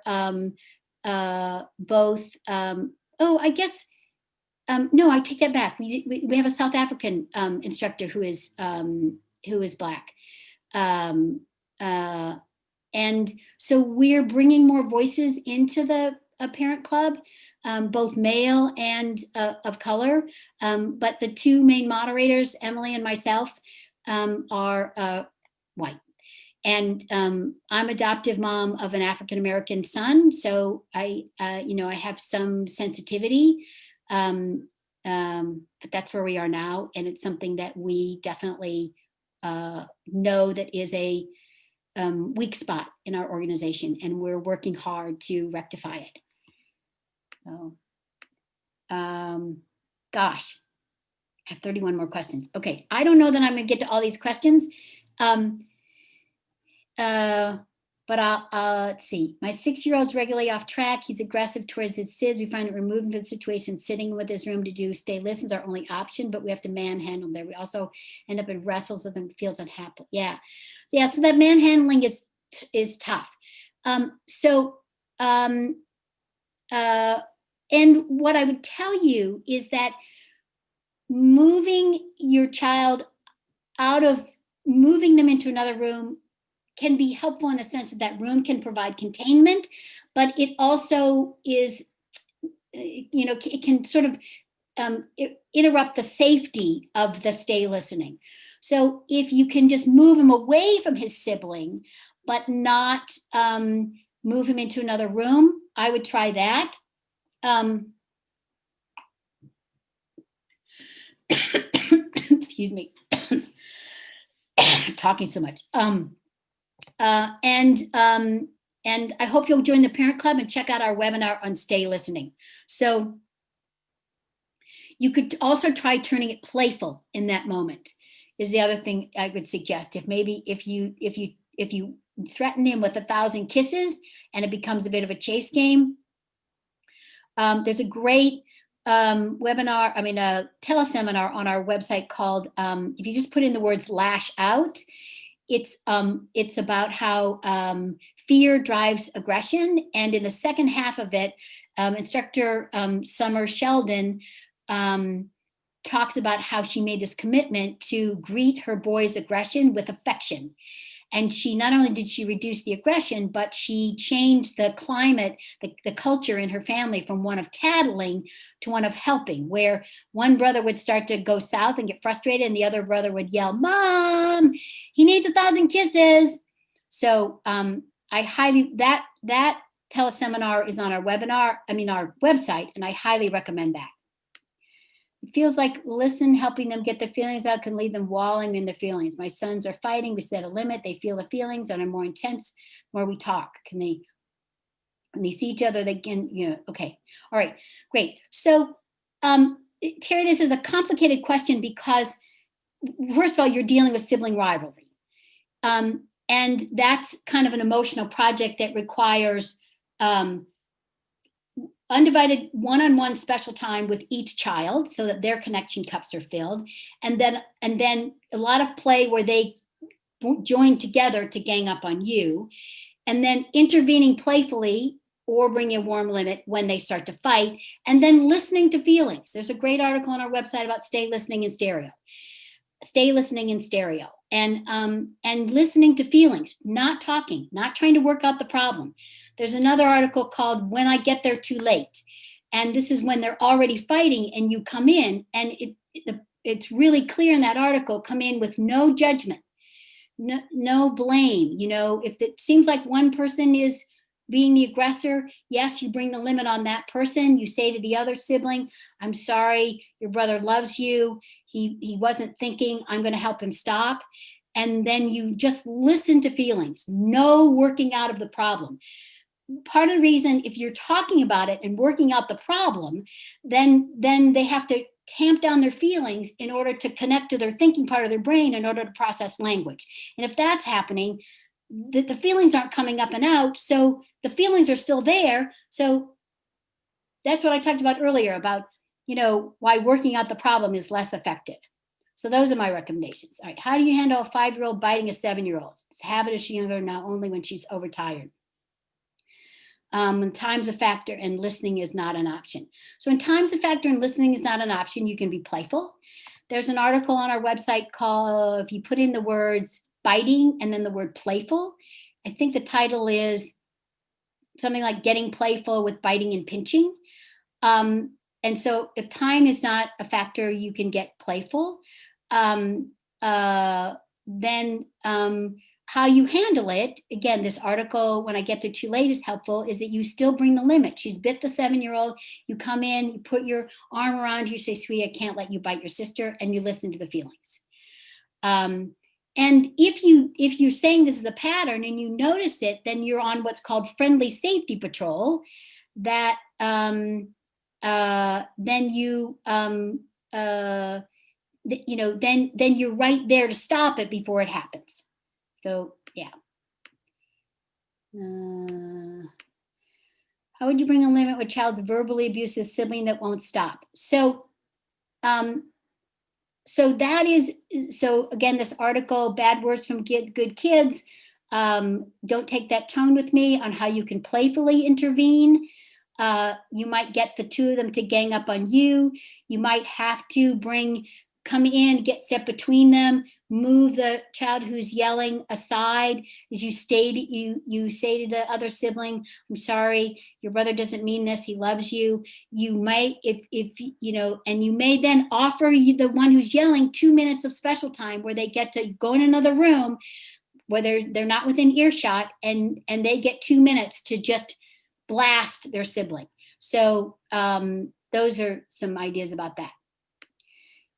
[SPEAKER 1] both, I guess, no, I take that back. We have a South African instructor who is Black. And so we're bringing more voices into the parent club, both male and of color. But the two main moderators, Emily and myself, are white. And I'm adoptive mom of an African-American son. So I have some sensitivity, but that's where we are now. And it's something that we definitely know that is a weak spot in our organization, and we're working hard to rectify it. So Gosh, I have 31 more questions. Okay, I don't know that I'm going to get to all these questions. But let's see. My 6-year-old's regularly off track. He's aggressive towards his SIDS. We find that removing the situation, sitting with his room to do stay listens our only option, but we have to manhandle there. We also end up in wrestles with him, feels unhappy. Yeah. So that manhandling is tough. And what I would tell you is that moving your child moving them into another room can be helpful in the sense that room can provide containment, but it also is, it can sort of interrupt the safety of the stay listening. So if you can just move him away from his sibling, but not move him into another room, I would try that. Excuse me. Talking so much. And I hope you'll join the Parent Club and check out our webinar on stay listening. So you could also try turning it playful in that moment is the other thing I would suggest. If you threaten him with 1,000 kisses and it becomes a bit of a chase game, there's a great teleseminar on our website called, if you just put in the words lash out, it's about how fear drives aggression. And in the second half of it, instructor Summer Sheldon talks about how she made this commitment to greet her boy's aggression with affection. And she not only did she reduce the aggression, but she changed the climate, the culture in her family from one of tattling to one of helping, where one brother would start to go south and get frustrated and the other brother would yell, "Mom, he needs 1,000 kisses." So that teleseminar is on our website, and I highly recommend that. It feels like helping them get their feelings out can leave them wallowing in their feelings. My sons are fighting. We set a limit. They feel the feelings and are more intense, more we talk. When they see each other, they can, okay. All right, great. So Terry, this is a complicated question because first of all, you're dealing with sibling rivalry. And that's kind of an emotional project that requires undivided one-on-one special time with each child so that their connection cups are filled. And then a lot of play where they join together to gang up on you. And then intervening playfully or bringing a warm limit when they start to fight. And then listening to feelings. There's a great article on our website about stay listening in stereo. Stay listening in stereo. And listening to feelings, not talking, not trying to work out the problem. There's another article called When I Get There Too Late. And this is when they're already fighting and you come in, and it's really clear in that article, come in with no judgment, no blame. If it seems like one person is being the aggressor, yes, you bring the limit on that person. You say to the other sibling, "I'm sorry, your brother loves you. He wasn't thinking, I'm going to help him stop." And then you just listen to feelings, no working out of the problem. Part of the reason, if you're talking about it and working out the problem, then they have to tamp down their feelings in order to connect to their thinking part of their brain in order to process language. And if that's happening, the feelings aren't coming up and out. So the feelings are still there. So that's what I talked about earlier about, why working out the problem is less effective. So those are my recommendations. All right. How do you handle a 5-year-old biting a 7-year-old? This habit is younger, not only when she's overtired. When time's a factor and listening is not an option. So when time's a factor and listening is not an option, you can be playful. There's an article on our website called, if you put in the words biting and then the word playful, I think the title is something like Getting Playful with Biting and Pinching. And so if time is not a factor, you can get playful. Then how you handle it, again, this article, When I Get There Too Late, is helpful, is that you still bring the limit. She's bit the 7-year-old. You come in, you put your arm around her, you say, "Sweetie, I can't let you bite your sister," and you listen to the feelings. And if you're saying this is a pattern and you notice it, then you're on what's called friendly safety patrol. That then you, then you're right there to stop it before it happens. So yeah. How would you bring a limit with a child's verbally abusive sibling that won't stop? So that is, so again, this article, Bad Words from Good Kids, don't take that tone with me on how you can playfully intervene. You might get the two of them to gang up on you. You might have to come in, get set between them, move the child who's yelling aside. As you say to the other sibling, I'm sorry, your brother doesn't mean this, he loves you. You might, if and you may then offer the one who's yelling 2 minutes of special time where they get to go in another room where they're not within earshot, and they get 2 minutes to just blast their sibling. So those are some ideas about that.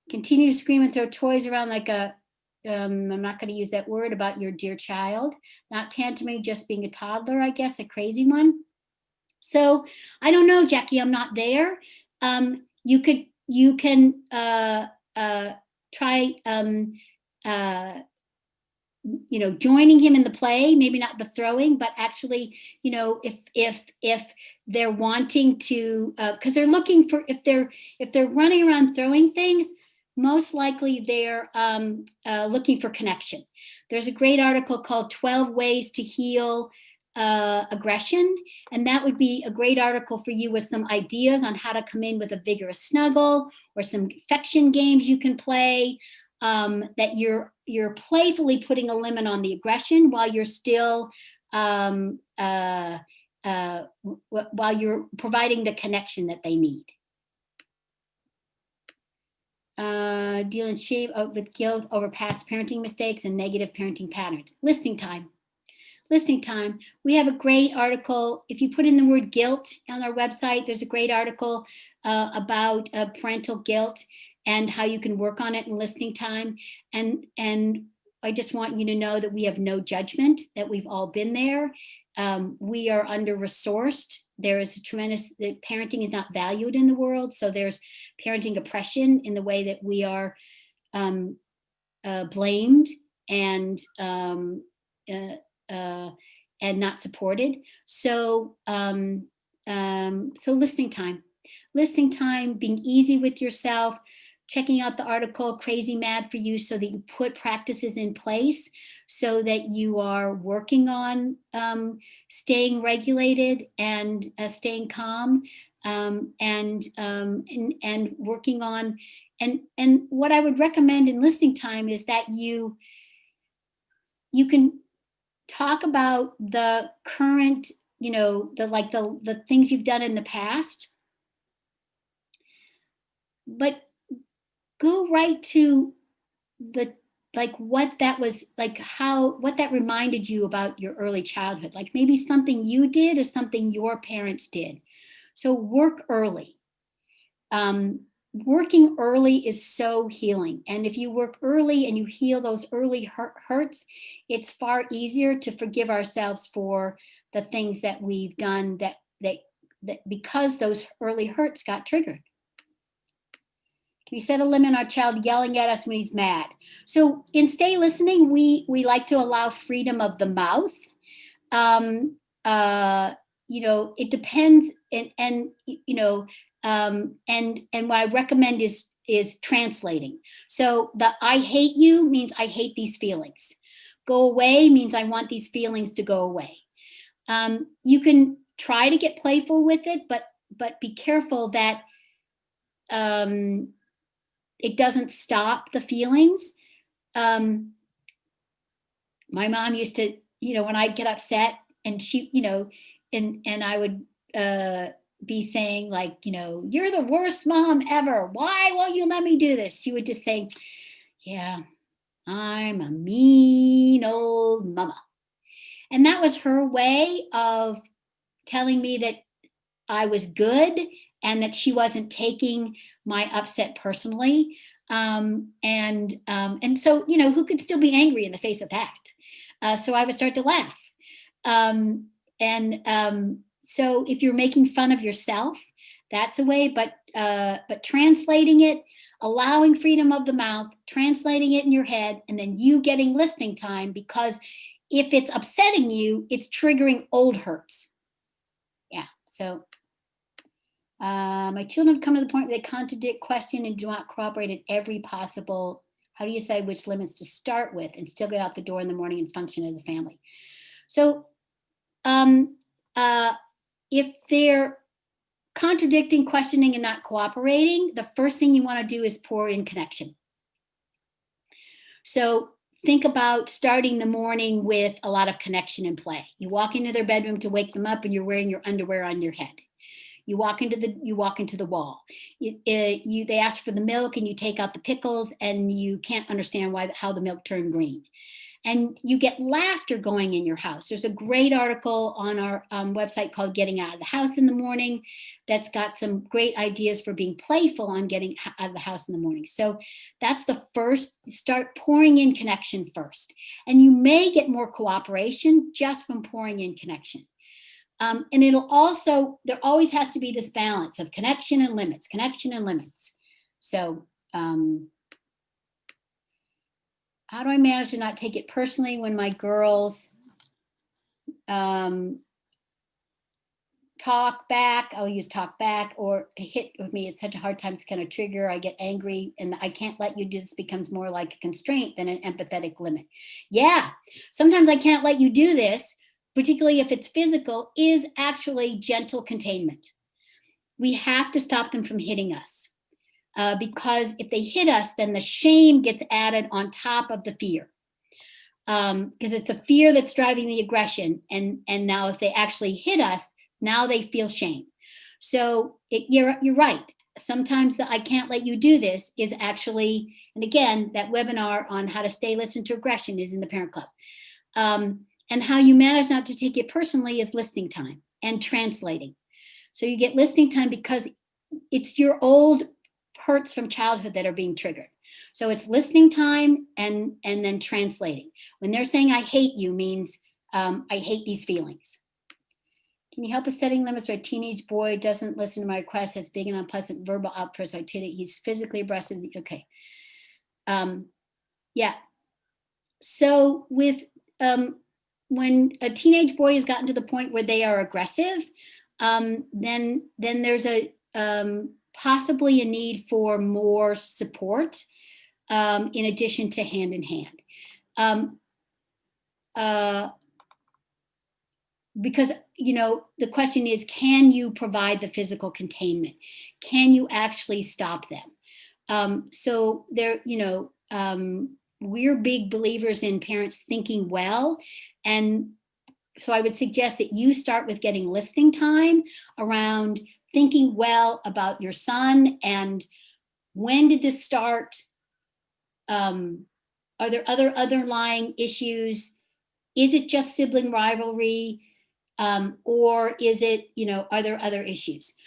[SPEAKER 1] Continue to scream and throw toys around like I'm not going to use that word, about your dear child. Not tantruming, just being a toddler, I guess, a crazy one. So I don't know, Jackie, I'm not there. You can try joining him in the play, maybe not the throwing, but actually, if they're wanting to, because they're looking for, if they're running around throwing things, most likely they're looking for connection. There's a great article called 12 Ways to Heal Aggression, and that would be a great article for you with some ideas on how to come in with a vigorous snuggle or some affection games you can play, that you're playfully putting a limit on the aggression while you're still while you're providing the connection that they need. Dealing shame with guilt over past parenting mistakes and negative parenting patterns. Listening time. We have a great article. If you put in the word guilt on our website, there's a great article about parental guilt and how you can work on it in listening time. And I just want you to know that we have no judgment, that we've all been there. We are under-resourced. There is that parenting is not valued in the world. So there's parenting oppression in the way that we are blamed and not supported. So listening time, being easy with yourself, checking out the article Crazy Mad for You, so that you put practices in place so that you are working on staying regulated and staying calm, and working on, and what I would recommend in listening time is that you can talk about the current, the things you've done in the past, but go right to what that reminded you about your early childhood, like maybe something you did or something your parents did. So work early. Working early is so healing. And if you work early and you heal those early hurts, it's far easier to forgive ourselves for the things that we've done that because those early hurts got triggered. Can we set a limit on our child yelling at us when he's mad? So in Stay Listening, we like to allow freedom of the mouth. It depends, and what I recommend is translating. So the I hate you means I hate these feelings. Go away means I want these feelings to go away. You can try to get playful with it, but be careful that it doesn't stop the feelings. My mom used to, when I'd get upset and she, and I would be saying like, you're the worst mom ever. Why won't you let me do this? She would just say, yeah, I'm a mean old mama. And that was her way of telling me that I was good and that she wasn't taking my upset personally. And so, who could still be angry in the face of that? So I would start to laugh. So if you're making fun of yourself, That's a way, but translating it, allowing freedom of the mouth, translating it in your head, and then you getting listening time, because if it's upsetting you, it's triggering old hurts. Yeah. So my children have come to the point where they contradict, question, and do not cooperate at every possible. How do you decide which limits to start with and still get out the door in the morning and function as a family? So if they're contradicting, questioning, and not cooperating, the first thing you want to do is pour in connection. So think about starting the morning with a lot of connection and play. You walk into their bedroom to wake them up and you're wearing your underwear on your head. You walk into the wall. They ask for the milk and you take out the pickles and you can't understand how the milk turned green. And you get laughter going in your house. There's a great article on our website called Getting Out of the House in the Morning that's got some great ideas for being playful on getting out of the house in the morning. So that's the first, start pouring in connection first. And you may get more cooperation just from pouring in connection. And it'll also, there always has to be this balance of connection and limits, connection and limits. So how do I manage to not take it personally when my girls talk back? I'll use talk back, or hit with me. It's such a hard time to kind of trigger. I get angry and I can't let you do this. Becomes more like a constraint than an empathetic limit. Yeah, sometimes I can't let you do this, particularly if it's physical, is actually gentle containment. We have to stop them from hitting us. Because if they hit us, then the shame gets added on top of the fear. Because it's the fear that's driving the aggression. And now if they actually hit us, now they feel shame. So you're right. Sometimes the I can't let you do this is actually, and again, that webinar on how to stay listening to aggression is in the Parent Club. And how you manage not to take it personally is listening time and translating. So you get listening time because it's your old hurts from childhood that are being triggered. So it's listening time and then translating. When they're saying I hate you means I hate these feelings. Can you help us setting limits where a teenage boy doesn't listen to my request, has big and unpleasant verbal outbursts? I tell you, he's physically aggressive. Okay. Yeah. So with when a teenage boy has gotten to the point where they are aggressive, then there's a possibly a need for more support in addition to hand in hand. Because, the question is, can you provide the physical containment? Can you actually stop them? So there, we're big believers in parents thinking well. And so I would suggest that you start with getting listening time around thinking well about your son and when did this start? Are there other underlying issues? Is it just sibling rivalry? Or is it, are there other issues?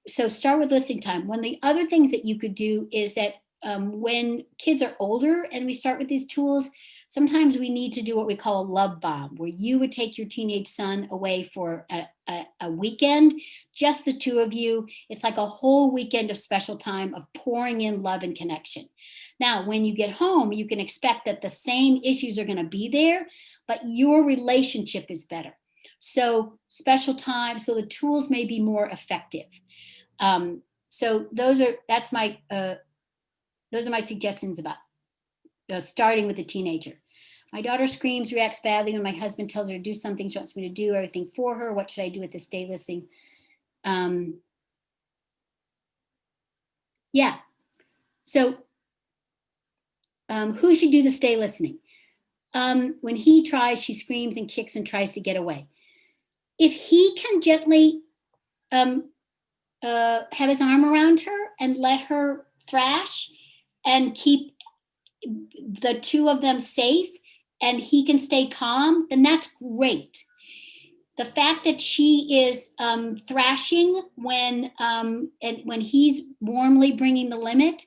[SPEAKER 1] So start with listening time. One of the other things that you could do is that when kids are older and we start with these tools, sometimes we need to do what we call a love bomb, where you would take your teenage son away for a weekend, just the two of you. It's like a whole weekend of special time of pouring in love and connection. Now, when you get home, you can expect that the same issues are going to be there, but your relationship is better. So special time, so the tools may be more effective. So those are my suggestions about starting with a teenager. My daughter screams, reacts badly when my husband tells her to do something. She wants me to do everything for her. What should I do with this stay listening? Yeah. So who should do the stay listening? When he tries, she screams and kicks and tries to get away. If he can gently have his arm around her and let her thrash and keep the two of them safe and he can stay calm, then that's great. The fact that she is thrashing when he's warmly bringing the limit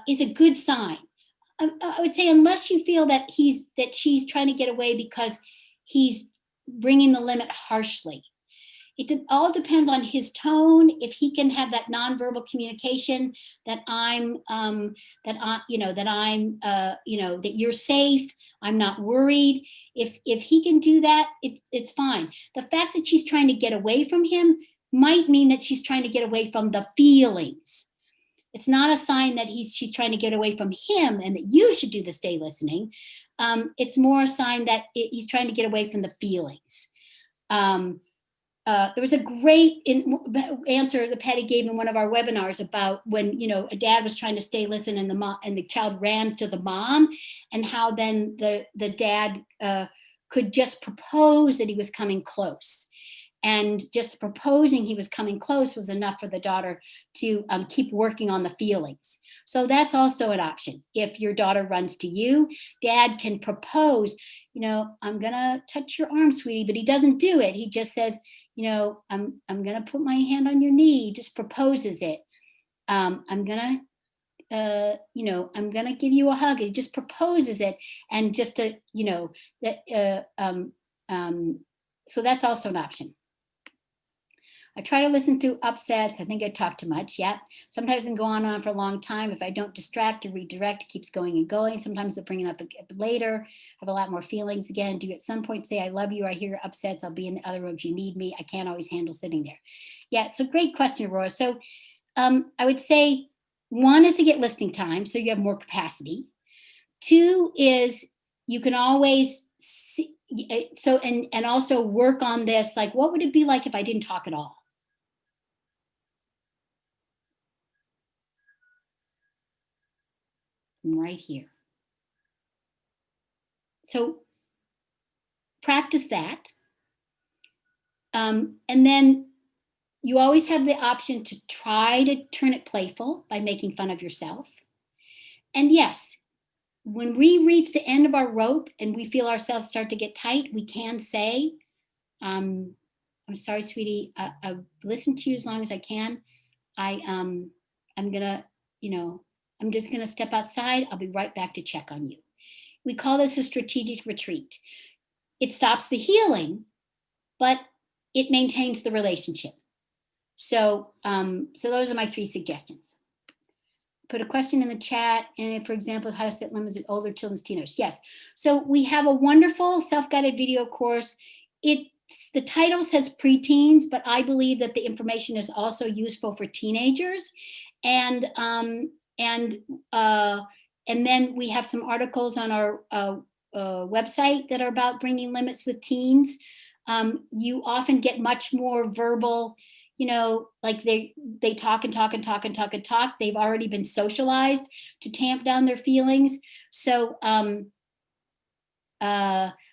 [SPEAKER 1] is a good sign. I would say unless you feel that she's trying to get away because he's bringing the limit harshly. all depends on his tone. If he can have that nonverbal communication that that you're safe, I'm not worried. If he can do that, it's fine. The fact that she's trying to get away from him might mean that she's trying to get away from the feelings. It's not a sign that she's trying to get away from him and that you should do the stay listening. It's more a sign that he's trying to get away from the feelings. There was a great answer that Patty gave in one of our webinars about when, a dad was trying to stay listen and the child ran to the mom, and how then the dad could just propose that he was coming close. And just proposing he was coming close was enough for the daughter to keep working on the feelings. So that's also an option. If your daughter runs to you, dad can propose, I'm gonna touch your arm, sweetie, but he doesn't do it. He just says, I'm gonna put my hand on your knee, just proposes it. I'm gonna give you a hug. He just proposes it. And just to, so that's also an option. I try to listen through upsets. I think I talk too much. Yeah. Sometimes it can go on for a long time. If I don't distract or redirect, it keeps going and going. Sometimes I'll bring it up later. Have a lot more feelings again. Do you at some point say, I love you, I hear your upsets, I'll be in the other room if you need me. I can't always handle sitting there. Yeah, it's a great question, Aurora. So I would say 1 is to get listening time, so you have more capacity. 2 is you can always see, and also work on this, like, what would it be like if I didn't talk at all? Right here. So practice that. And then you always have the option to try to turn it playful by making fun of yourself. And yes, when we reach the end of our rope and we feel ourselves start to get tight, we can say, I'm sorry, sweetie, I've listened to you as long as I can. I'm gonna, I'm just gonna step outside. I'll be right back to check on you. We call this a strategic retreat. It stops the healing, but it maintains the relationship. So, so those are my 3 suggestions. Put a question in the chat, and for example, how to set limits with older children's teenagers. Yes. So we have a wonderful self-guided video course. The title says preteens, but I believe that the information is also useful for teenagers. And then we have some articles on our website that are about bringing limits with teens. You often get much more verbal, like they talk and talk and talk and talk and talk. They've already been socialized to tamp down their feelings. So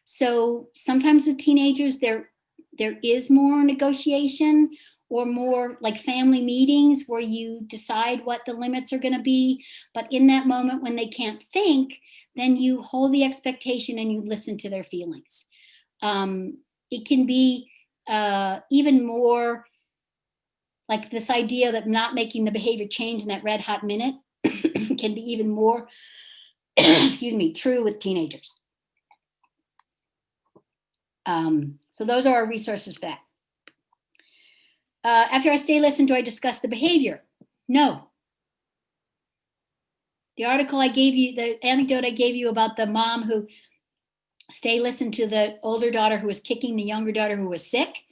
[SPEAKER 1] so sometimes with teenagers, there is more negotiation, or more like family meetings where you decide what the limits are going to be. But in that moment when they can't think, then you hold the expectation and you listen to their feelings. It can be even more like this idea that not making the behavior change in that red hot minute can be even more, excuse me, true with teenagers. So those are our resources for that. After I stay listen, do I discuss the behavior? No. The article I gave you, the anecdote I gave you about the mom who stay listened to the older daughter who was kicking the younger daughter who was sick.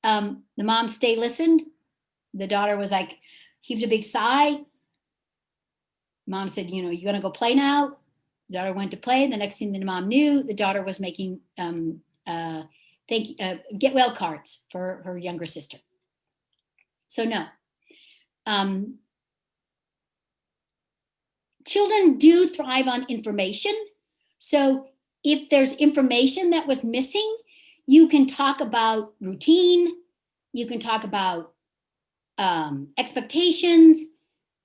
[SPEAKER 1] The mom stay listened. The daughter was like, heaved a big sigh. Mom said, you gonna go play now? The daughter went to play. The next thing the mom knew, the daughter was making get well cards for her younger sister. So no. Children do thrive on information. So if there's information that was missing, you can talk about routine, you can talk about expectations,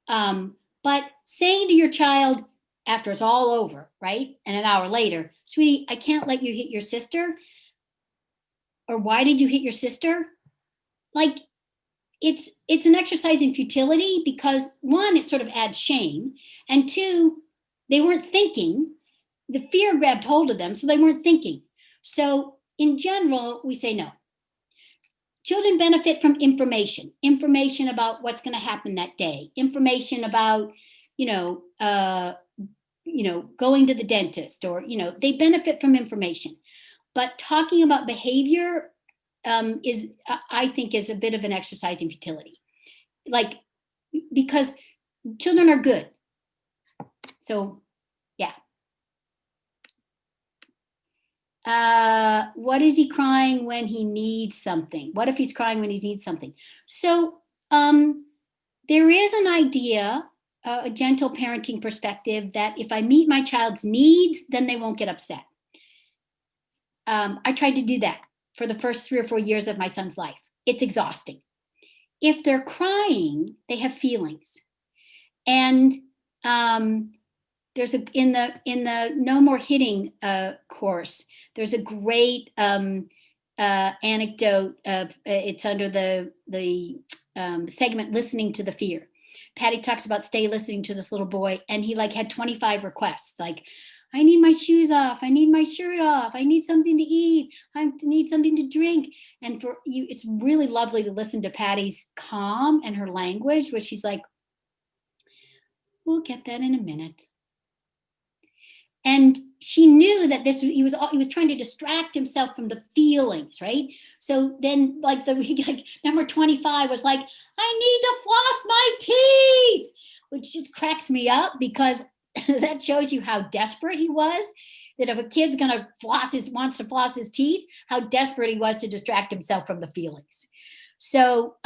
[SPEAKER 1] but saying to your child after it's all over, right? And an hour later, sweetie, I can't let you hit your sister. Or why did you hit your sister? Like, it's an exercise in futility, because 1, it sort of adds shame, and 2, they weren't thinking. The fear grabbed hold of them, so they weren't thinking. So in general, we say no. Children benefit from information about what's going to happen that day, information about, going to the dentist, or, they benefit from information. But talking about behavior I think, is a bit of an exercise in futility. Like, because children are good. So, yeah. What is he crying when he needs something? What if he's crying when he needs something? So, there is an idea, a gentle parenting perspective, that if I meet my child's needs, then they won't get upset. I tried to do that for the first 3 or 4 years of my son's life. It's exhausting. If they're crying, they have feelings. And there's in the No More Hitting course, there's a great anecdote. It's under the segment Listening to the Fear. Patty talks about stay listening to this little boy, and he had 25 requests, like, I need my shoes off, I need my shirt off, I need something to eat, I need something to drink. And for you, it's really lovely to listen to Patty's calm and her language, where she's like, we'll get that in a minute. And she knew that he was trying to distract himself from the feelings, right? So then, number 25 was like, I need to floss my teeth, which just cracks me up, because that shows you how desperate he was. That if a kid's gonna wants to floss his teeth, how desperate he was to distract himself from the feelings. So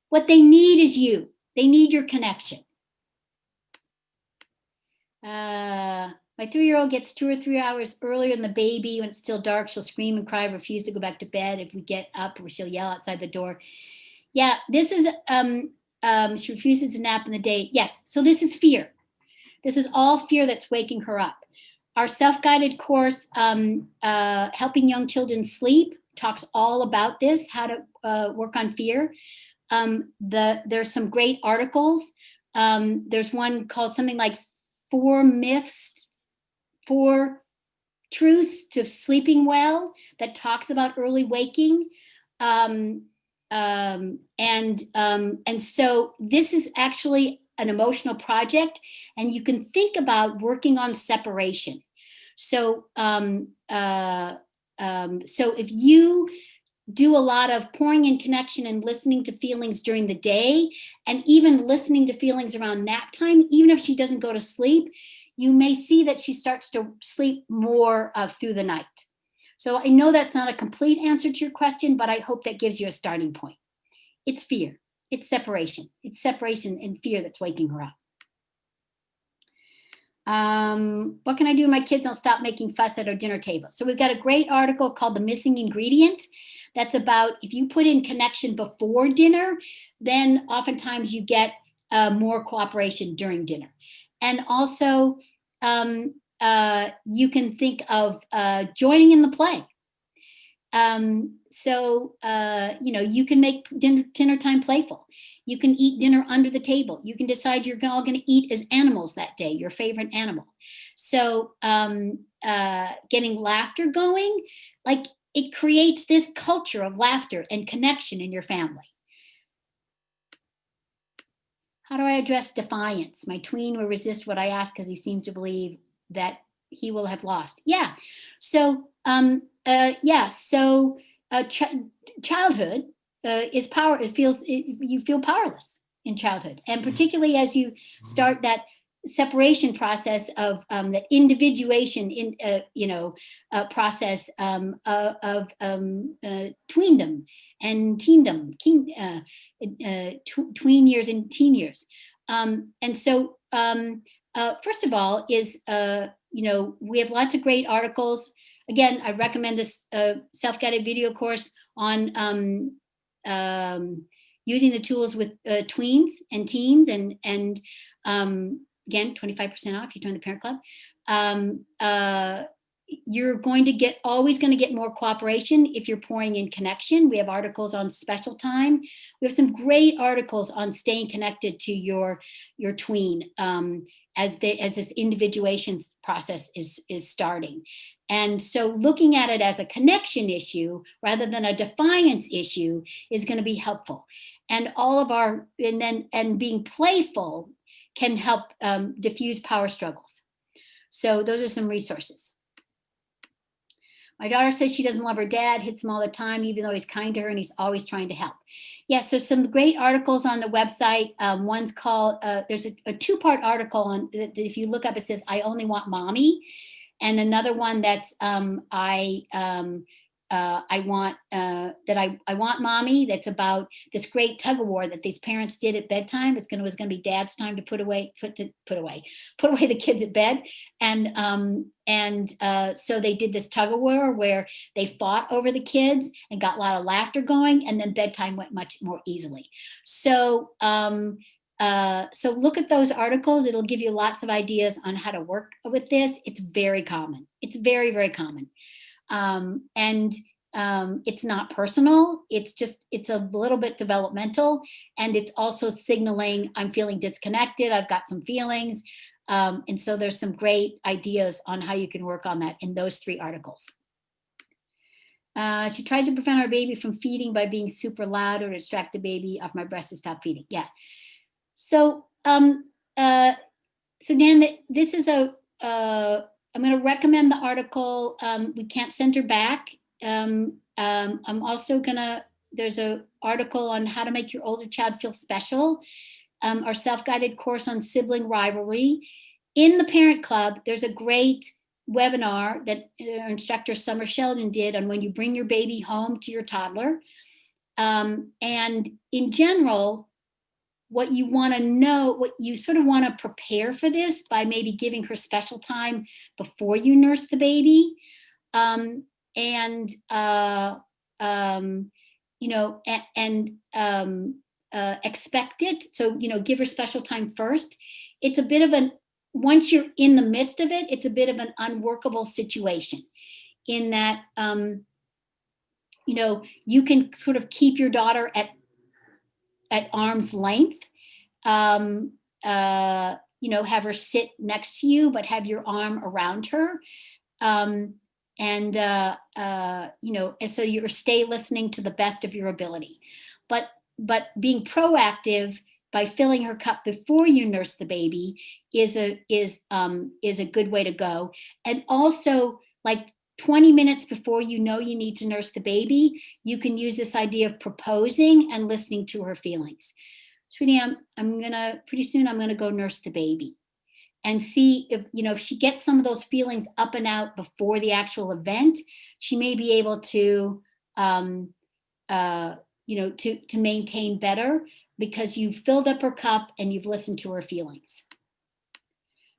[SPEAKER 1] what they need is you. They need your connection. My 3-year-old gets 2 or 3 hours earlier than the baby. When it's still dark, she'll scream and cry, refuse to go back to bed. If we get up, she'll yell outside the door. Yeah, this is, she refuses to nap in the day. Yes, so this is fear. This is all fear that's waking her up. Our self-guided course, Helping Young Children Sleep, talks all about this, how to work on fear. There's some great articles. There's one called something like 4 Truths to Sleeping Well, that talks about early waking. And so this is actually an emotional project, and you can think about working on separation. So, so if you do a lot of pouring in connection and listening to feelings during the day, and even listening to feelings around nap time, even if she doesn't go to sleep, you may see that she starts to sleep more through the night. So I know that's not a complete answer to your question, but I hope that gives you a starting point. It's fear. It's separation. It's separation and fear that's waking her up. What can I do with my kids? I'll stop making fuss at our dinner table. So we've got a great article called The Missing Ingredient. That's about, if you put in connection before dinner, then oftentimes you get more cooperation during dinner. And also, you can think of joining in the play. So you can make dinner time playful. You can eat dinner under the table. You can decide you're all going to eat as animals that day, your favorite animal. So getting laughter going, like, it creates this culture of laughter and connection in your family. How do I address defiance? My tween will resist what I ask because he seems to believe that he will have lost. Yeah. So childhood is power. You feel powerless in childhood, and particularly as you start that separation process of the individuation process of tweendom and teendom, tween years and teen years. And so first of all is, we have lots of great articles. Again, I recommend this self-guided video course on using the tools with tweens and teens, and again, 25% off if you join the Parent Club. You're going to always going to get more cooperation if you're pouring in connection. We have articles on special time. We have some great articles on staying connected to your tween as this individuation process is starting. And so looking at it as a connection issue rather than a defiance issue is going to be helpful. And being playful can help diffuse power struggles. So those are some resources. My daughter says she doesn't love her dad, hits him all the time, even though he's kind to her and he's always trying to help. Yes, so some great articles on the website. One's called, there's a two-part article on, if you look up, it says, I Only Want Mommy. And another one that's I want mommy. That's about this great tug of war that these parents did at bedtime. It was going to be dad's time to put away the kids at bed, and so they did this tug of war where they fought over the kids and got a lot of laughter going, and then bedtime went much more easily. So so look at those articles. It'll give you lots of ideas on how to work with this. It's very common. It's very, very common. It's not personal. It's a little bit developmental, and it's also signaling I'm feeling disconnected. I've got some feelings. And so there's some great ideas on how you can work on that in those 3 articles. She tries to prevent our baby from feeding by being super loud or distract the baby off my breast to stop feeding. Yeah. So, so Dan, this is I'm going to recommend the article, We Can't Send Her Back. I'm also there's an article on how to make your older child feel special. Our self-guided course on sibling rivalry. In the Parent Club, there's a great webinar that instructor Summer Sheldon did on when you bring your baby home to your toddler. And in general, what you want to know, what you sort of want to prepare for this by maybe giving her special time before you nurse the baby. Expect it. So, give her special time first. It's a bit of once you're in the midst of it, it's a bit of an unworkable situation in that, you can sort of keep your daughter at arm's length, have her sit next to you, but have your arm around her. And so you stay listening to the best of your ability, but being proactive by filling her cup before you nurse the baby is a good way to go. And also, like 20 minutes before you need to nurse the baby, you can use this idea of proposing and listening to her feelings. Sweetie, pretty soon I'm gonna go nurse the baby, and see if she gets some of those feelings up and out before the actual event, she may be able to to maintain better because you've filled up her cup and you've listened to her feelings.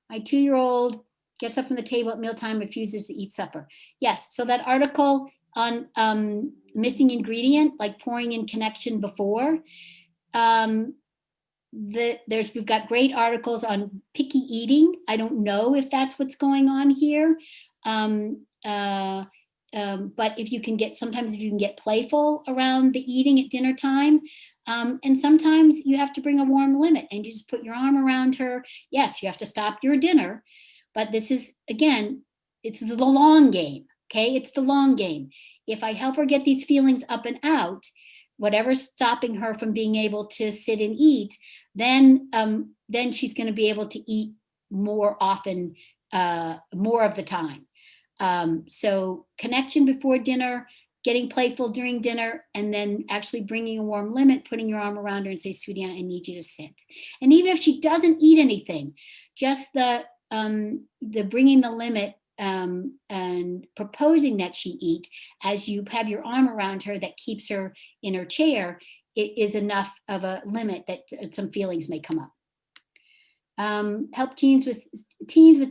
[SPEAKER 1] My 2-year-old gets up from the table at mealtime, refuses to eat supper. Yes, so that article on missing ingredient, like pouring in connection before, we've got great articles on picky eating. I don't know if that's what's going on here. But if you can get playful around the eating at dinner time, and sometimes you have to bring a warm limit and you just put your arm around her. Yes, you have to stop your dinner, but this is, again, it's the long game, okay? It's the long game. If I help her get these feelings up and out, whatever's stopping her from being able to sit and eat, then she's going to be able to eat more often, more of the time. So connection before dinner, getting playful during dinner, and then actually bringing a warm limit, putting your arm around her and say, sweetie, I need you to sit. And even if she doesn't eat anything, just the bringing the limit and proposing that she eat as you have your arm around her that keeps her in her chair, it is enough of a limit that some feelings may come up. Help teens with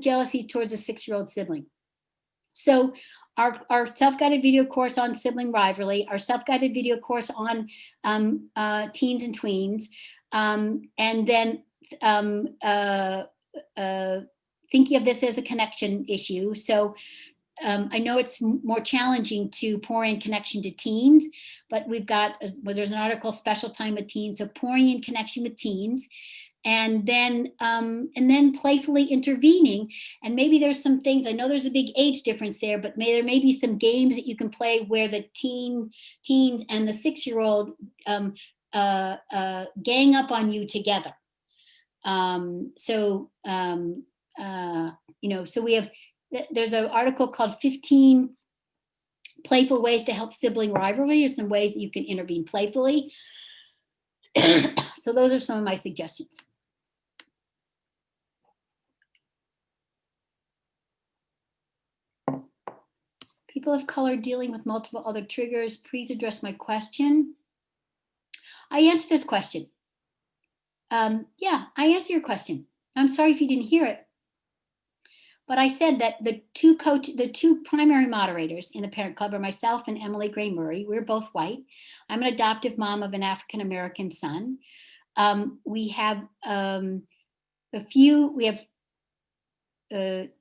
[SPEAKER 1] jealousy towards a 6-year-old sibling. So our self-guided video course on sibling rivalry, our self-guided video course on teens and tweens, and then thinking of this as a connection issue. So I know it's more challenging to pour in connection to teens, but there's an article, Special Time with Teens. So pouring in connection with teens. and then playfully intervening. And maybe there's some things, I know there's a big age difference there, but there may be some games that you can play where the teens and the 6-year-old gang up on you together. So we have, there's an article called 15 Playful Ways to Help Sibling Rivalry, or some ways that you can intervene playfully. So those are some of my suggestions. People of color dealing with multiple other triggers, please address my question. I answered this question. Yeah, I answered your question. I'm sorry if you didn't hear it. But I said that the two primary moderators in the Parent Club are myself and Emily Gray Murray. We're both white. I'm an adoptive mom of an African-American son. We have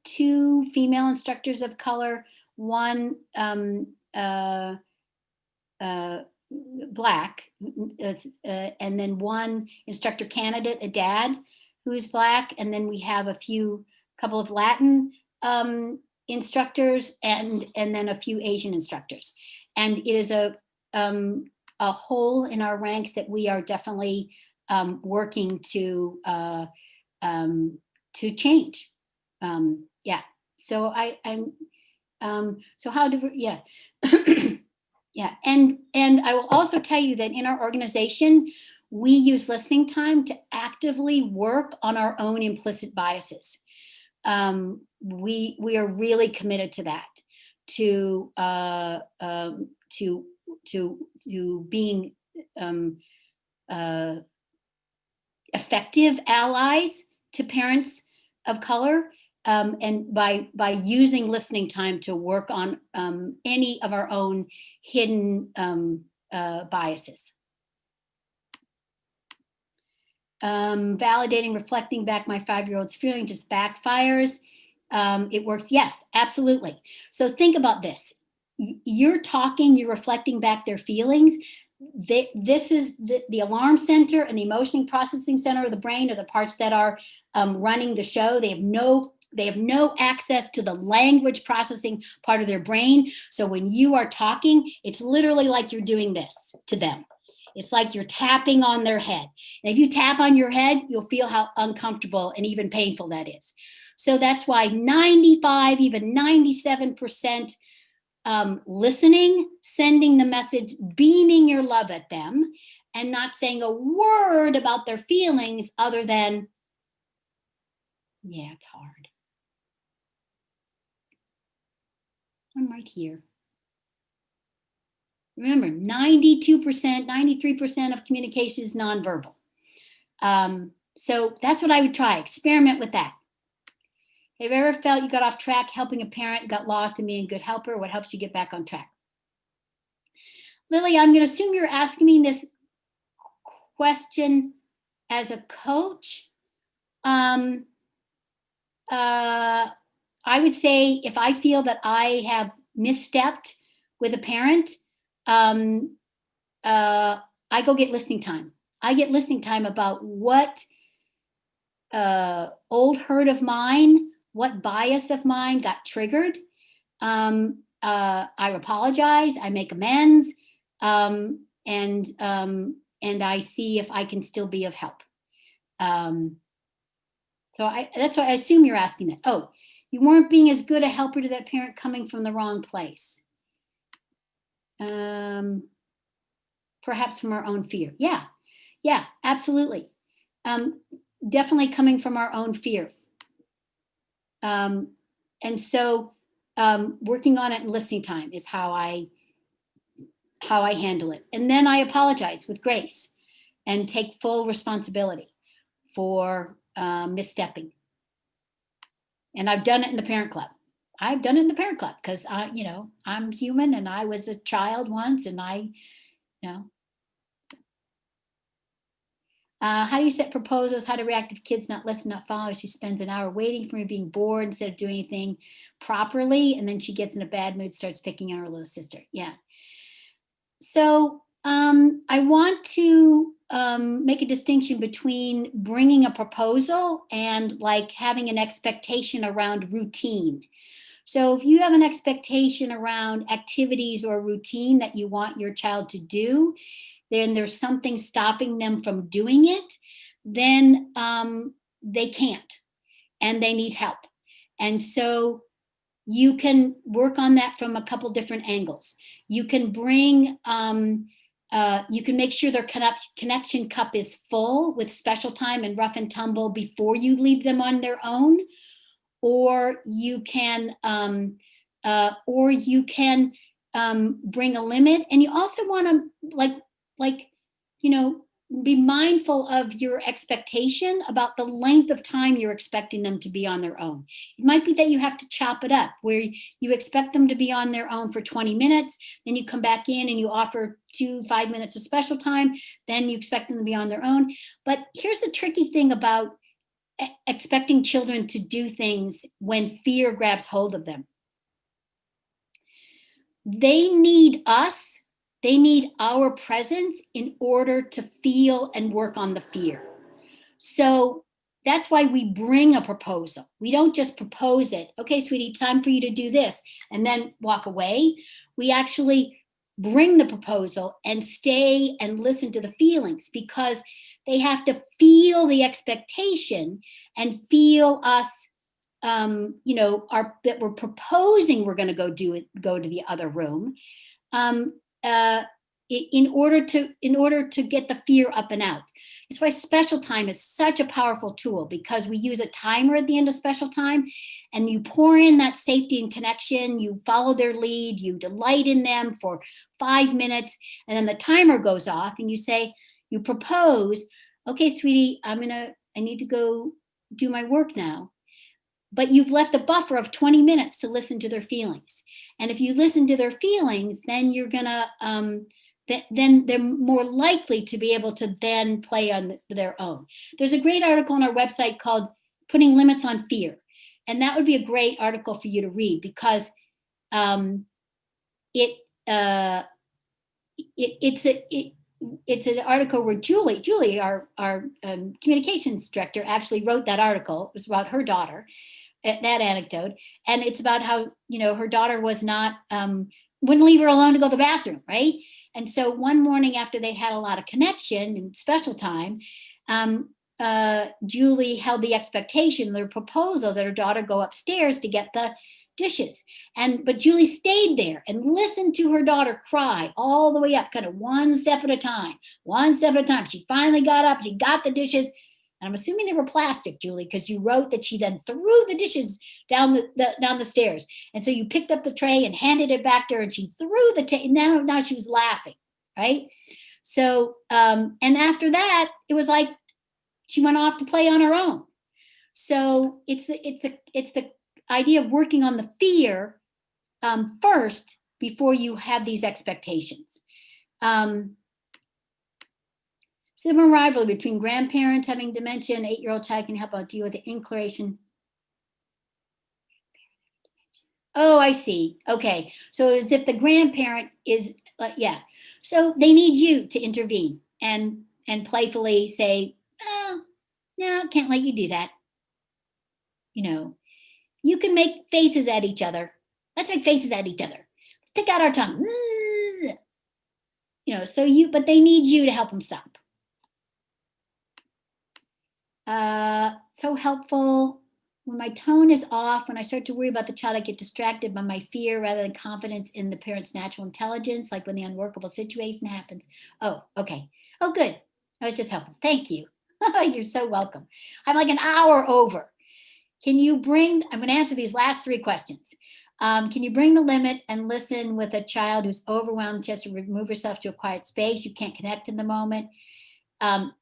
[SPEAKER 1] two female instructors of color, one Black, and then one instructor candidate, a dad who is Black, and then we have couple of Latin instructors, and then a few Asian instructors. And it is a hole in our ranks that we are definitely working to change. Yeah. So so how do yeah. Yeah, and I will also tell you that in our organization, we use listening time to actively work on our own implicit biases. We are really committed to that, to being effective allies to parents of color, and by using listening time to work on any of our own hidden biases. Validating, reflecting back my 5-year-old's feeling just backfires. It works. Yes, absolutely. So think about this. You're talking, you're reflecting back their feelings. This is the alarm center and the emotion processing center of the brain are the parts that are running the show. They have no access to the language processing part of their brain. So when you are talking, it's literally like you're doing this to them. It's like you're tapping on their head. And if you tap on your head, you'll feel how uncomfortable and even painful that is. So that's why 95, even 97% listening, sending the message, beaming your love at them, and not saying a word about their feelings other than, yeah, it's hard. I'm right here. Remember, 92%, 93% of communication is nonverbal. So that's what I would try. Experiment with that. Have you ever felt you got off track helping a parent, got lost in being a good helper? What helps you get back on track? Lily, I'm going to assume you're asking me this question as a coach. I would say if I feel that I have misstepped with a parent, I go get listening time. I get listening time about what old hurt of mine, what bias of mine got triggered. I apologize. I make amends, and I see if I can still be of help. So that's why I assume you're asking that. Oh, you weren't being as good a helper to that parent coming from the wrong place. Perhaps from our own fear. Yeah, absolutely. Definitely coming from our own fear. And so working on it in listening time is how I handle it. And then I apologize with grace and take full responsibility for misstepping. And I've done it in the Parent Club. I've done it in the Parent Club because I'm human and I was a child once, and how do you set proposals? How to react if kids not listen, not follow? She spends an hour waiting for me, being bored instead of doing anything properly. And then she gets in a bad mood, starts picking on her little sister. Yeah. So I want to make a distinction between bringing a proposal and like having an expectation around routine. So if you have an expectation around activities or routine that you want your child to do, then there's something stopping them from doing it, then they can't and they need help. And so you can work on that from a couple different angles. You can bring, you can make sure their connection cup is full with special time and rough and tumble before you leave them on their own, or you can bring a limit. And you also want to be mindful of your expectation about the length of time you're expecting them to be on their own. It might be that you have to chop it up, where you expect them to be on their own for 20 minutes, then you come back in and you offer 5 minutes of special time, then you expect them to be on their own. But here's the tricky thing about expecting children to do things when fear grabs hold of them. They need us. They need our presence in order to feel and work on the fear. So that's why we bring a proposal. We don't just propose it. Okay, sweetie, time for you to do this, and then walk away. We actually bring the proposal and stay and listen to the feelings, because they have to feel the expectation and feel us, that we're proposing we're going to go to the other room, in order to get the fear up and out. That's why special time is such a powerful tool, because we use a timer at the end of special time, and you pour in that safety and connection. You follow their lead, you delight in them for 5 minutes, and then the timer goes off, and you propose, okay, sweetie, I need to go do my work now. But you've left a buffer of 20 minutes to listen to their feelings. And if you listen to their feelings, then you're gonna, then they're more likely to be able to then play on their own. There's a great article on our website called Putting Limits on Fear. And that would be a great article for you to read, because it's an article where Julie, our communications director, actually wrote that article. It was about her daughter, that anecdote. And it's about how, her daughter was not, wouldn't leave her alone to go to the bathroom, right? And so one morning after they had a lot of connection and special time, Julie held the expectation, the proposal, that her daughter go upstairs to get the dishes. But Julie stayed there and listened to her daughter cry all the way up, kind of one step at a time. She finally got up, she got the dishes. And I'm assuming they were plastic, Julie, because you wrote that she then threw the dishes down the stairs. And so you picked up the tray and handed it back to her, and she threw the tray. Now she was laughing, right? So, and after that, it was like she went off to play on her own. So it's the idea of working on the fear first before you have these expectations. Sibling rivalry between grandparents having dementia and 8-year-old child can help out deal with the inclination. Oh, I see. Okay. So as if the grandparent is, yeah. So they need you to intervene and playfully say, oh, no, can't let you do that. You can make faces at each other. Let's make faces at each other. Stick out our tongue. But they need you to help them stop. So helpful. When my tone is off, when I start to worry about the child, I get distracted by my fear rather than confidence in the parent's natural intelligence, like when the unworkable situation happens. Oh, okay. Oh, good. That was just helpful. Thank you. You're so welcome. I'm like an hour over. I'm going to answer these last 3 questions. Can you bring the limit and listen with a child who's overwhelmed? She has to remove herself to a quiet space. You can't connect in the moment.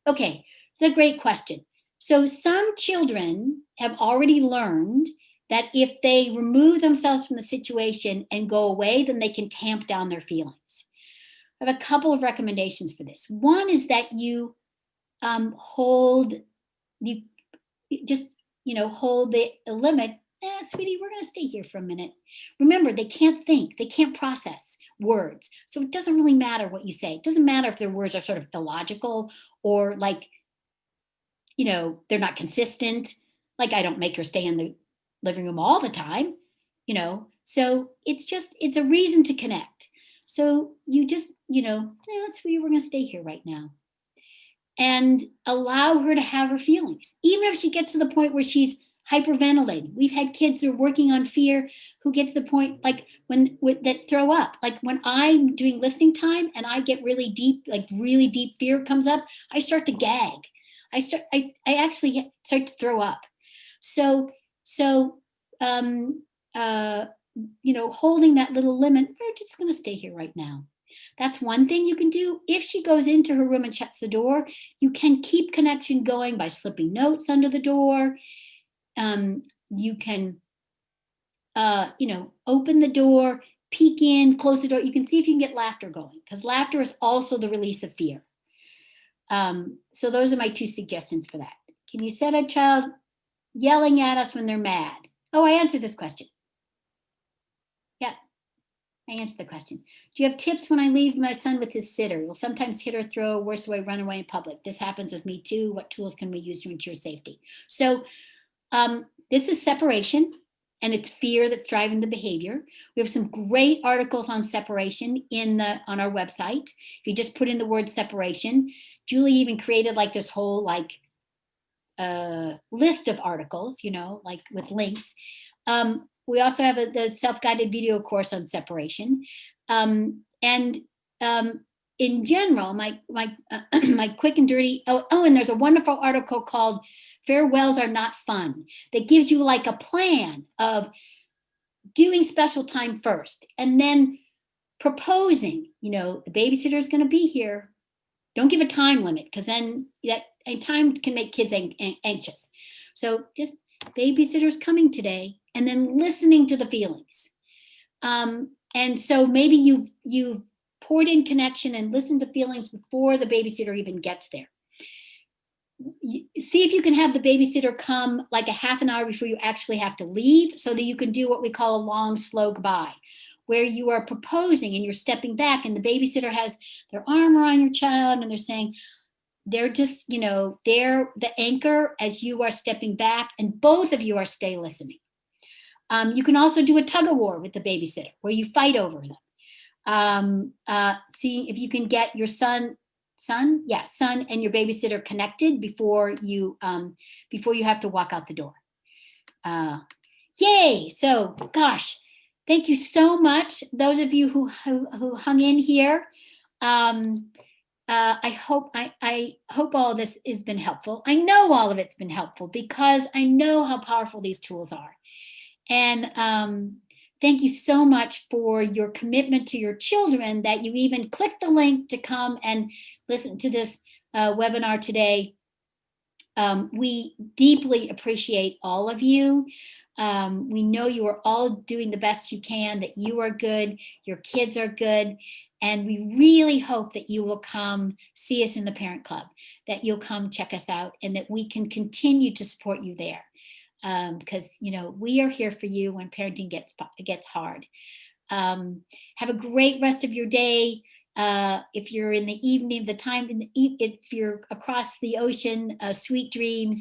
[SPEAKER 1] Okay, it's a great question. So some children have already learned that if they remove themselves from the situation and go away, then they can tamp down their feelings. I have a couple of recommendations for this. One is that you hold the limit. Sweetie, we're going to stay here for a minute. Remember, they can't think. They can't process words. So it doesn't really matter what you say. It doesn't matter if their words are sort of illogical or like, they're not consistent. Like I don't make her stay in the living room all the time, so it's a reason to connect. So you just, that's where we're going to stay here right now, and allow her to have her feelings, even if she gets to the point where she's hyperventilating. We've had kids who are working on fear who get to the point like that throw up. Like when I'm doing listening time and I get really deep, like really deep fear comes up, I start to gag. I actually start to throw up. So um, uh, holding that little limit, we're just going to stay here right now. That's one thing you can do. If she goes into her room and shuts the door, you can keep connection going by slipping notes under the door. You can, open the door, peek in, close the door. You can see if you can get laughter going, because laughter is also the release of fear. So those are my 2 suggestions for that. Can you set a child yelling at us when they're mad? Oh, I answered this question. Yeah, I answered the question. Do you have tips when I leave my son with his sitter? He'll sometimes hit or throw, worse way, run away in public. This happens with me too. What tools can we use to ensure safety? So this is separation, and it's fear that's driving the behavior. We have some great articles on separation on our website. If you just put in the word separation, Julie even created like this whole list of articles, like with links. We also have the self-guided video course on separation. In general, my my quick and dirty. And there's a wonderful article called "Farewells Are Not Fun" that gives you like a plan of doing special time first, and then proposing. The babysitter is going to be here. Don't give a time limit, because then time can make kids anxious. So just babysitter's coming today, and then listening to the feelings. And so maybe you've poured in connection and listened to feelings before the babysitter even gets there. See if you can have the babysitter come like a half an hour before you actually have to leave, so that you can do what we call a long, slow goodbye, where you are proposing and you're stepping back, and the babysitter has their arm around your child, and they're saying, they're just, they're the anchor as you are stepping back, and both of you are stay listening. You can also do a tug of war with the babysitter, where you fight over them. See if you can get your son and your babysitter connected before you have to walk out the door. Yay! So, gosh, thank you so much, those of you who hung in here. I hope all of this has been helpful. I know all of it's been helpful, because I know how powerful these tools are. And thank you so much for your commitment to your children, that you even clicked the link to come and listen to this webinar today. We deeply appreciate all of you. We know you are all doing the best you can, that you are good, your kids are good, and we really hope that you will come see us in the Parent Club, that you'll come check us out, and that we can continue to support you there. Because we are here for you when parenting gets hard. Have a great rest of your day. If you're in the evening, if you're across the ocean, sweet dreams.